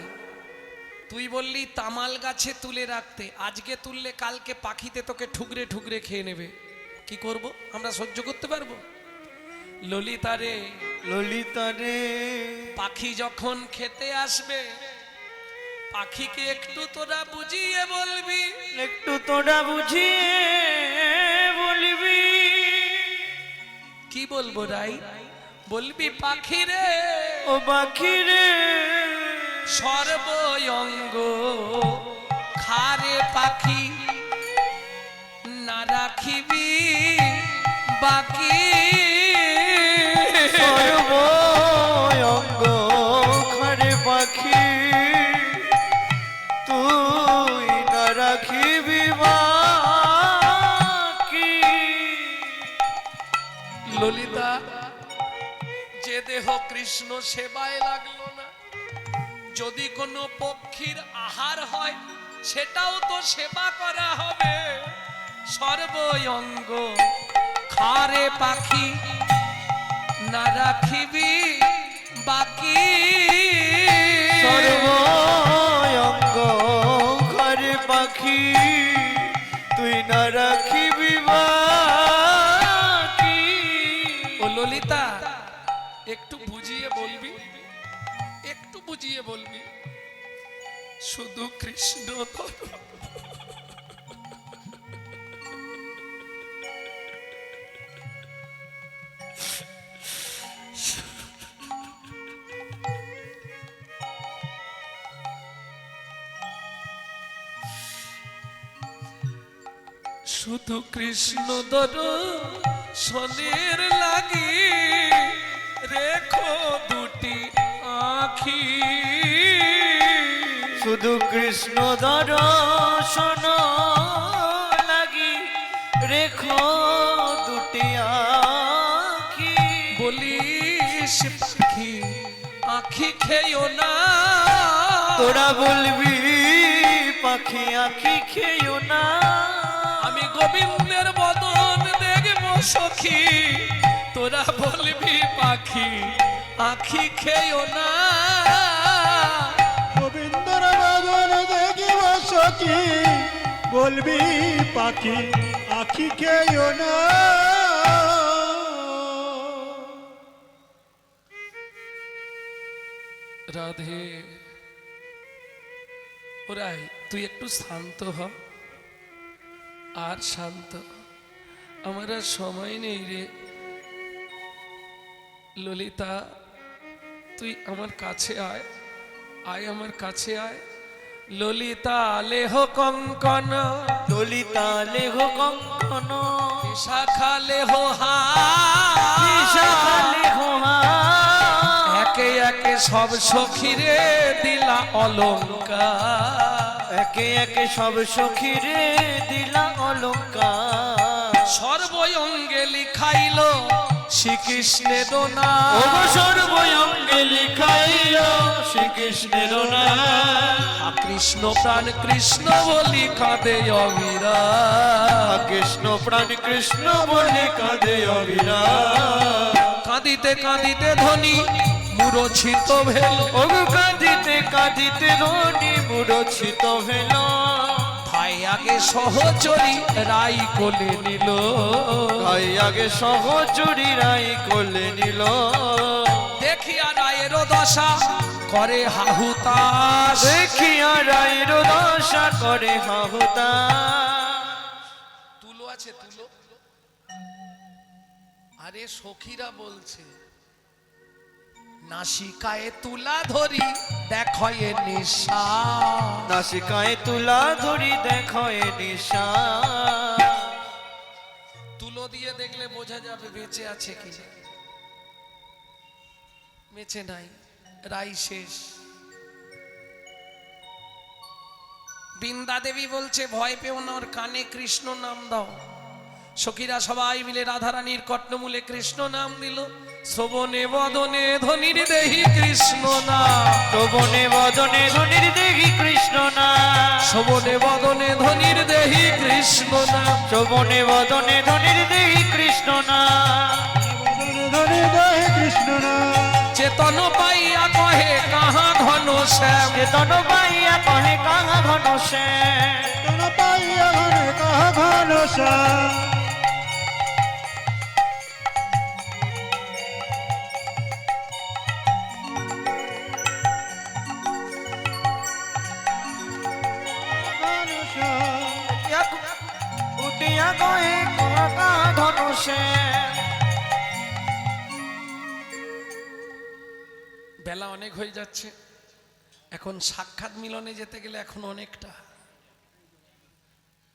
তুই বললি তামাল গাছে তুলে রাখতে, আজকে তুললে কালকে পাখিতে তোকে ঠুকরে ঠুকরে খেয়ে নেবে। কি করব? আমরা সহ্য করতে পারবো? ললিতা রে, ললিতা রে, পাখি যখন খেতে আসবে, পাখিকে একটু তোরা বুঝিয়ে বলবি। একটু তোরা বুঝিয়ে বলবি। কি বলবো রাই? বলবি পাখি রে, ও পাখি রে, সর্বঙ্গ খারে পাখি, না রাখিবি বাকি। সর্বঙ্গ খারে পাখি, তুই না রাখিবি বাকি। ললিতা, যে দেহ কৃষ্ণ সেবায় লাগলো না, যদি কোনো পক্ষীর আহার হয় সেটাও তো সেবা করা হবে। সর্বঙ্গ খারে পাখি, না রাখিবি বাকি। সর্বঙ্গ খারে পাখি, তুই না রাখিবি বাকি। ও ললিতা, একটু বুঝিয়ে বলবি, একটু বুঝিয়ে বলবি। শুধু কৃষ্ণ ধর। শুধু কৃষ্ণ ধর সনের লাগি, রেখো দুটি আখি। শুধু কৃষ্ণ দর্শন লাগি, রেখো দুটি আখি। বলিস পাখি আখি খেয়েও না, তোরা বলবি পাখি আখি খেয়েও না। আমি গোবিন্দের বদন দেখব সখী, তোরা বলবি পাখি আখি খেয়েও না। গোবিন্দর বাদন দেখিব সখী, বলবি পাখি আখি খেয়েও না। রাধে, ওরাই তুই একটু শান্ত হ, আর শান্ত। আমার আর সময় নেই রে। ললিতা, তুই আমার কাছে আয়, আয় আমার কাছে আয়। ললিতা লেহ কঙ্কন, ললিতা লেহ কঙ্কন, শাখা লেহ বিশাখা লেহ হার। একে একে সব সখীরে দিলা অলঙ্কার। একে একে সব সখীরে দিলা অলঙ্কার। সর্বঙ্গে লিখাইল শ্রীকৃষ্ণের দোনা। ওগো সর্বঙ্গে লিখাইল শ্রীকৃষ্ণের নাম। কৃষ্ণ প্রাণ কৃষ্ণ বলি কাঁদে অবিরা। কৃষ্ণ প্রাণ কৃষ্ণ বলে কাঁদে অবিরা। কাঁদিতে কাঁদিতে ধ্বনি মূরছিত ভেল। ওগো কাঁদিতে কাঁদিতে ধনি মূরছিত ভেল। ভাই আগে সহচরী রাই কোলে নিল। ভাই আগে সহচরী রাই কোলে নিল। দেখিয়া রায়ের দশা করে হাহুতাশ। দেখিয়া রায়ের দশা করে হাহুতাশ। তুলো আছে তুলো? আরে সখীরা বলছে নাসিকায় তুলা ধরি দেখো এ নিশা। নাসিকায় তুলা ধরি দেখো এ নিশা। তুলো দিয়ে দেখলে বোঝা যাবে বেঁচে আছে কি না। বেঁচে নাই, রাই শেষ। বৃন্দা দেবী বলছে ভয় পেও না, ওর কানে কৃষ্ণ নাম দাও। সখীরা সবাই মিলে রাধারানীর কর্ণমূলে কৃষ্ণ নাম দিল। শ্রবণে বদনে ধ্বনির দেহি কৃষ্ণ নাম, শ্রবণে বদনে ধ্বনির দেহি কৃষ্ণ নাম, শ্রবণে বদনে ধ্বনির দেহি কৃষ্ণ নাম, শ্রবণে বদনে ধ্বনির দেহি কৃষ্ণ নাম। ধরে দেহে কৃষ্ণ নাম, চেতন পাইয়া কহে কাহা ঘন শ্যাম, চেতন পাইয়া কহে কাহা ঘন শ্যাম, তন পাইয়া ঘনে কাহা ঘন শ্যাম। ঘন শ্যাম। উঠিয়া কহে কাহা ঘন শ্যাম। বেলা অনেক হয়ে যাচ্ছে, এখন সাক্ষাৎ মিলনে যেতে গেলে এখন অনেকটা,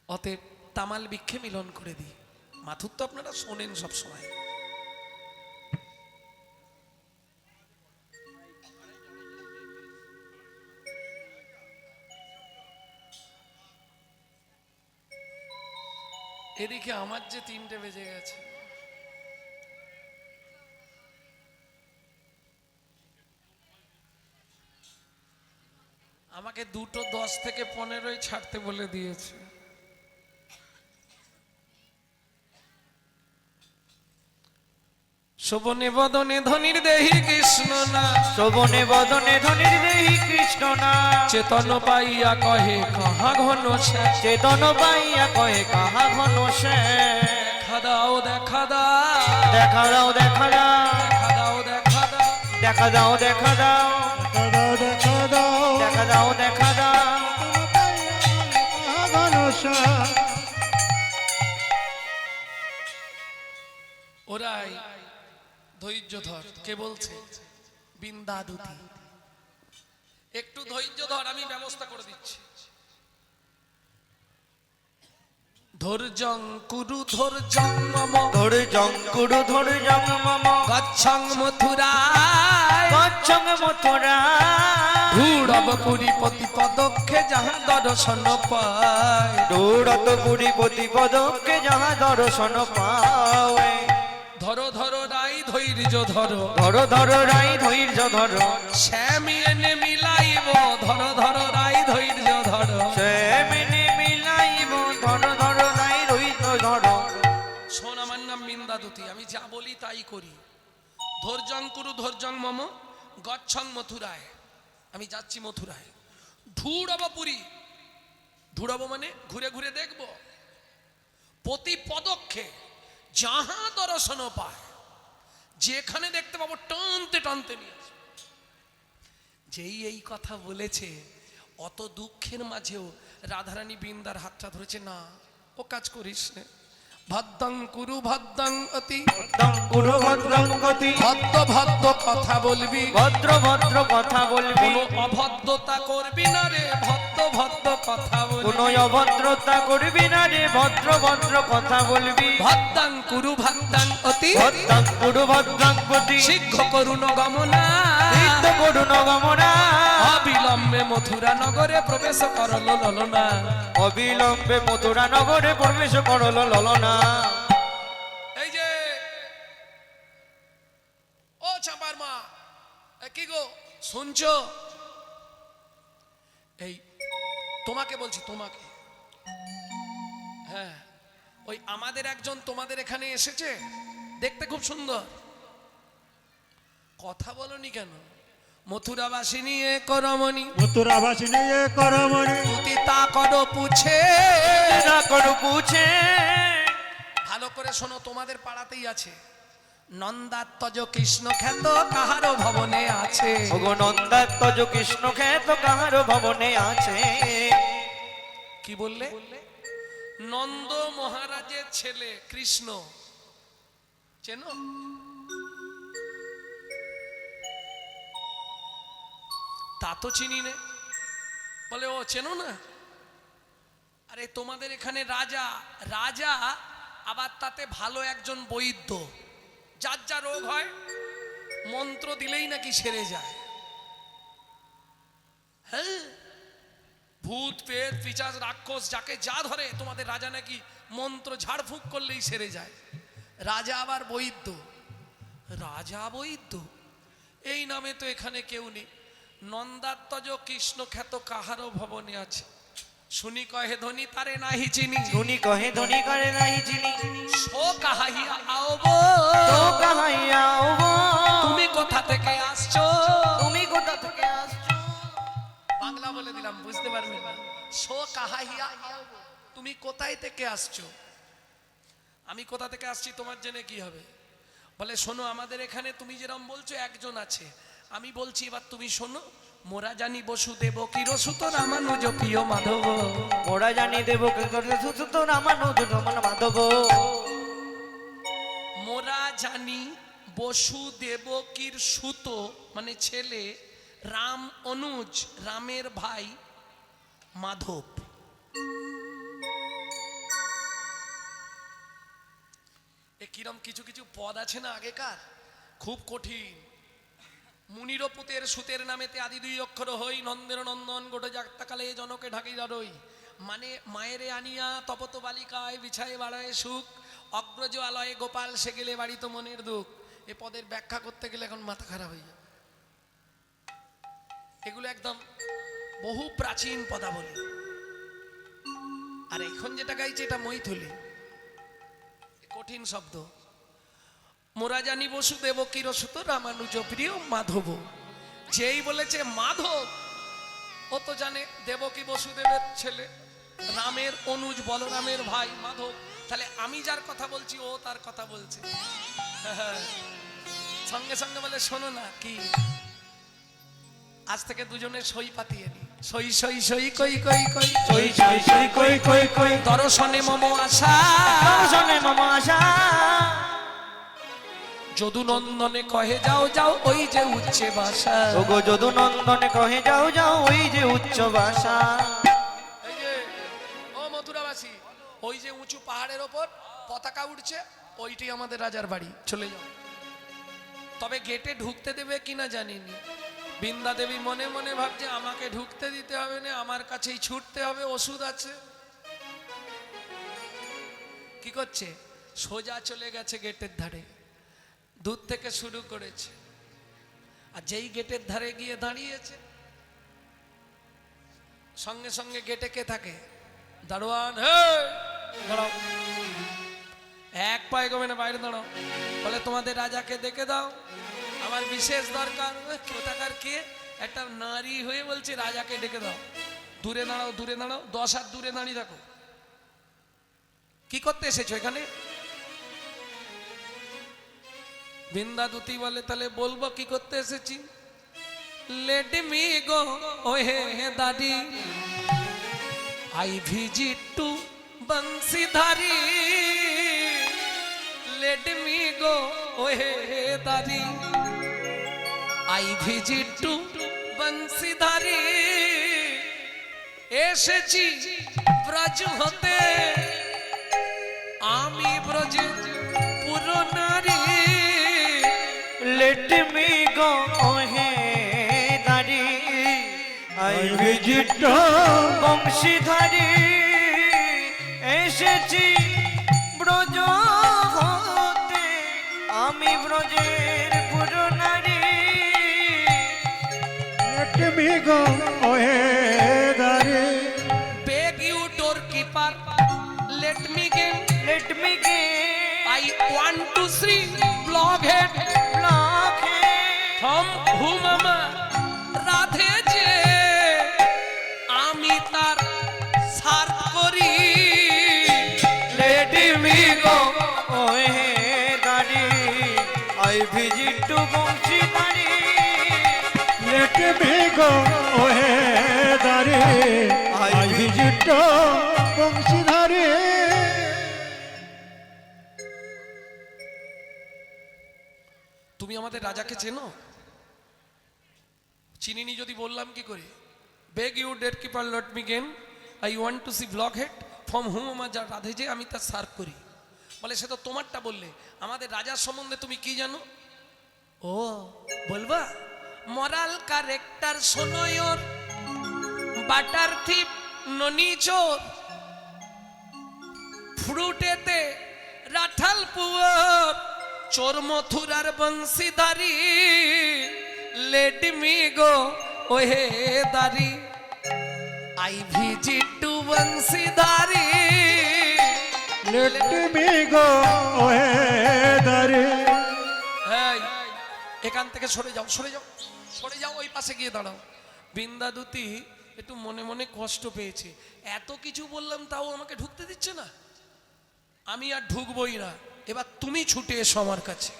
অতএব তামাল বৃক্ষে মিলন করে দিই। মাথুর তো আপনারা শোনেন সব সময়। এদিকে আমার যে 3টে বেজে গেছে, আমাকে 2:10 থেকে 15 ছাড়তে বলে দিয়েছে। শোভনে বদনে ধ্বনির দেহি কৃষ্ণ নাম, শ্রবণে বদনে ধ্বনির দেহি কৃষ্ণ নাম, চেতন পাইয়া কহে কাহা ঘন শ্যাম, চেতন পাইয়া কহে কাহা ঘন শ্যাম। দেখা দাও দেখা দাও, দেখা দাও দেখা দাও, দেখা দাও দেখা দাও, দেখা দাও দেখা দাও, দেখা দাও, দেখা দেখা দাও, দাও দেখা দাও। তন পাইয়া ঘনে কাহা ঘন শ্যাম। ওরাই ধৈর্য ধর। কে বলছে? বিন্দাদুতি। একটু ধৈর্য ধর, আমি ব্যবস্থা করে দিচ্ছি। ধৈর্যং কুরু ধৈর্যং মম, ধৈর্যং কুরু ধৈর্যং মম, গচ্ছং মথুরায়, গচ্ছং মথুরায়, ধূঢ়ব পুরী পতি পদক্ষে যাহা দর্শন পায়। দৌড়ত পুরী পতি পদকে যাহা দর্শন পাওয়ে। ধরো ধরো রাই ধৈর্য ধরো, ধরো ধরো রাই ধৈর্য ধরো, শ্যামি এনে মিলাইব, ধরো ধরো রাই ধৈর্য ধরো। সে মেনে মিলাইব, ধরো ধরো রাই ধৈর্য ধরো। শোন, আমার নাম বিন্দাদুতি, আমি যা বলি তাই করি। ধৈর্যং কুরু ধৈর্যং মম, গচ্ছং মথুরায়, আমি যাচ্ছি মথুরায়। ধূঢ়ব পুরী, ধূঢ়ব মানে ঘুরে ঘুরে দেখব, প্রতি পদক্ষে যাহা দর্শন পায়, যেখানে দেখতে পাবো টানতে টানতে নিয়ে আসবো। যেই এই কথা বলেছে, অত দুঃখের মাঝেও রাধারানী বৃন্দার হাতটা ধরেছে। না, ও কাজ করিস না, ভদ্রং কুরু ভদ্রং অতি, ভদ্রং কুরু ভদ্রং গতি, ভদ্র ভদ্র কথা বলবি, ভদ্র ভদ্র কথা বলবি, কোনো অভদ্রতা করবি না রে, ভদ্র ভদ্র কথা বলবি। কোনো অভদ্রতা করবি না রে, ভদ্র ভদ্র কথা বলবি। ভদ্রং কুরু ভদ্রং অতি, ভদ্রং কুরু ভদ্রং গতি, শীঘ্র করুণ গমনা, সিদ্ধ করুণ গমনা, অবিলম্বে মথুরা নগরে প্রবেশ করল ললনা। অবিলম্বে মথুরা নগরে প্রবেশ করল ললনা। এই যে ও চাঁপার মা, কি গো শুনছো? এই তোমাকে বলছি, তোমাকে। হ্যাঁ, ওই আমাদের একজন তোমাদের এখানে এসেছে, দেখতে খুব সুন্দর। কথা বলনি কেন? মথুরাবাসিনী এ করমণি, মথুরাবাসিনী এ করমণি, তুতি তা করো পুছে। না করু পুছে। ভালো করে শোনো, তোমাদের পাড়াতেই আছে নন্দাত্মজ কৃষ্ণ খ্যাত কাহারো ভবনে আছে। ওগো নন্দাত্মজ কৃষ্ণ খ্যাত কাহার ভবনে আছে। কি বললে? নন্দ মহারাজের ছেলে কৃষ্ণ, চেনো? তা তো চিনি নে। বলে ও চেনো না? আরে তোমাদের এখানে রাজা, রাজা আবার তাতে ভালো একজন বৈদ্য, যার যা রোগ হয় মন্ত্র দিলেই নাকি সেরে যায়। হ্যাঁ, ভূত প্রেত পিশাচ রাক্ষস যাকে যা ধরে তোমাদের রাজা নাকি মন্ত্র ঝাড়ফুঁক করলেই সেরে যায়। রাজা আবার বৈদ্য, রাজা বৈদ্য এই নামে তো এখানে কেউ নেই। নন্দাত্মজ কৃষ্ণ খ্যাত কাহারও ভবনে আছে। শুনি কহে ধনী তারে নাহি চিনি, ধনী কহে ধনী করে নাই চিনি, সো কাহাইয়া আওব, তো কাহাইয়া ওব, তুমি কোথা থেকে আসছো? তুমি কোথা থেকে আসছো? বাংলা বলে দিলাম, বুঝতে পারবে না। সো কাহাইয়া আওব, তুমি কোথায় থেকে আসছো? আমি কোথা থেকে আসছি তোমার জেনে কি হবে? বলে শোনো, আমাদের এখানে তুমি যেরকম বলছো একজন আছে, আমি বলছি এবার তুমি শোনো। মোরা জানি বসুদেব কিরসুত রামানুজ প্রিয় মাধব, মোরা জানি দেব সুত রামানুজ রমন মাধব, মোরা জানি বসুদেব কির সুত মানে ছেলে, রাম অনুজ রামের ভাই মাধব। এ কিরম কিছু কিছু পদ আছে না আগেকার, খুব কঠিন। মুনিরপুতের সুতের নামেতে আদি দুই অক্ষর হই, নন্দের নন্দন গোটে যাত্রাকালে জনকে ঢাকিয়া রই, মানে মায়েরে আনিয়া তপত বালিকায় বিছায় বাড়ায় সুখ, অগ্রজ আলয়ে গোপাল সে গেলে বাড়ি তো মনের দুঃখ। এ পদের ব্যাখ্যা করতে গেলে এখন মাথা খারাপ হয়ে যাবে। এগুলো একদম বহু প্রাচীন পদাবলী। আর এখন যেটা গাইছে এটা মৈথিলি, কঠিন শব্দ। মোরা জানি বসুদেব কিরসুত রামানুজ প্রিয় মাধব, যেই বলেছে মাধব ও তো জানে দেবকী বসুদেবের ছেলে, রামের অনুজ বলরামের ভাই মাধব। তাহলে আমি যার কথা বলছি ও তার কথা বলছে। সঙ্গে সঙ্গে বলে শোনো না, কি আজ থেকে দুজনে সই পাতিয়ে নি, সই সই সই কই কই কই, সই সই সই কই কই কই, দর্শনে মম আশা, দর্শনে মম আশা, যদু নন্দনে কহে যাও যাও ওই যে উচ্চে বাসা, ওগো যদু নন্দনে কহে যাও যাও ওই যে উচ্চ বাসা। এই যে ও মথুরাবাসী, ওই যে উঁচু পাহাড়ের ওপর পতাকা উঠছে, ওইটি আমাদের রাজার বাড়ি, চলে যাও। তবে গেটে ঢুকতে দেবে কিনা জানিনি। বৃন্দা দেবী মনে মনে ভাবছে আমাকে ঢুকতে দিতে হবে না, আমার কাছেই ছুটতে হবে, ওষুধ আছে। কি করছে? সোজা চলে গেছে গেটের ধারে, দূর থেকে শুরু করেছে। আর যেই গেটের ধারে গিয়ে দাঁড়িয়েছে, সঙ্গে সঙ্গে গেটে কে থাকে? দারোয়ান, হে দাঁড়াও, এক পায়ে গমে না, বাইরে দাঁড়াও। বলে তোমাদের রাজাকে ডেকে দাও, আমার বিশেষ দরকার। কোথাকার কে? একটা নারী হয়ে বলছে রাজাকে ডেকে দাও। দূরে দাঁড়াও, দূরে দাঁড়াও, 10 হাত দূরে দাঁড়িয়ে থাকো। কি করতে এসেছো এখানে? বৃন্দা দুতি বলে তাহলে বলবো কি করতে এসেছি। লেট মি গো ও হে দাদি, I visit to Banshidhari, let me go ও হে দাদি, আই ভিজিট টু বংশীধারী, এসেছি ব্রজ হতে আমি ব্রজে পুরো নারী, Let me go hey দারি, I visit বংশীধারী, এসেছি ব্রজ হতে আমি ব্রজের পুরো নারী। Let me go, oh hey, Dari. beg you doorkeeper, let me in, Let me get I want to see blockhead block from whom Radhe যে আমি তার সার করি, Let me go, oh hey, Dari, I visit to বংশীধারী। Let me go, oh hey, Dari. I visit বংশীধারী। তুমি আমাদের রাজাকে চেনো? চিনিনি যদি বললাম কি করে? Beg you gate keeper let me গেন, I want to see block head from hmm আমার যা রাধে যে আমি তার সার্ভ করি। বলে সে তো তোমারটা বললে, আমাদের রাজার সম্বন্ধে তুমি কি জানো? ও বলবা? মরাল ক্যারেক্টার সোনয়র, বাটার থিপ ননি চোর, ফ্রুটেতে রাঠাল পুয়ার চোর মথুরার বংশীধারী লেট মি গো ওহে দারি I visit to Banshidhari let me go ওহে দারে এই, এখান থেকে সরে যাও সরে যাও সরে যাও, ওই পাশে গিয়ে দাঁড়াও। বিন্দাদুতি একটু মনে মনে কষ্ট পেয়েছে, এত কিছু বললাম তাও আমাকে ঢুকতে দিচ্ছে না, আমি আর ঢুকবই না, এবার তুমি ছুটে এসো আমার কাছে।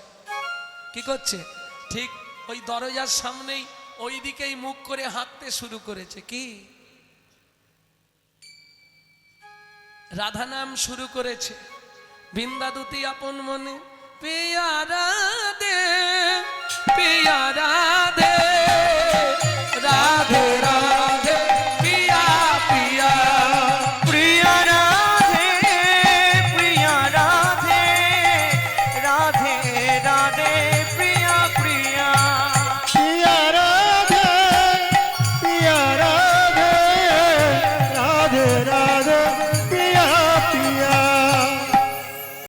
কি করছে? ঠিক ওই দরজার সামনেই ওই দিকেই মুখ করে হাঁকতে শুরু করেছে। কি রাধা নাম শুরু করেছে। বিন্দাদুতি আপন মনে পেয়ারা দে পেয়ারা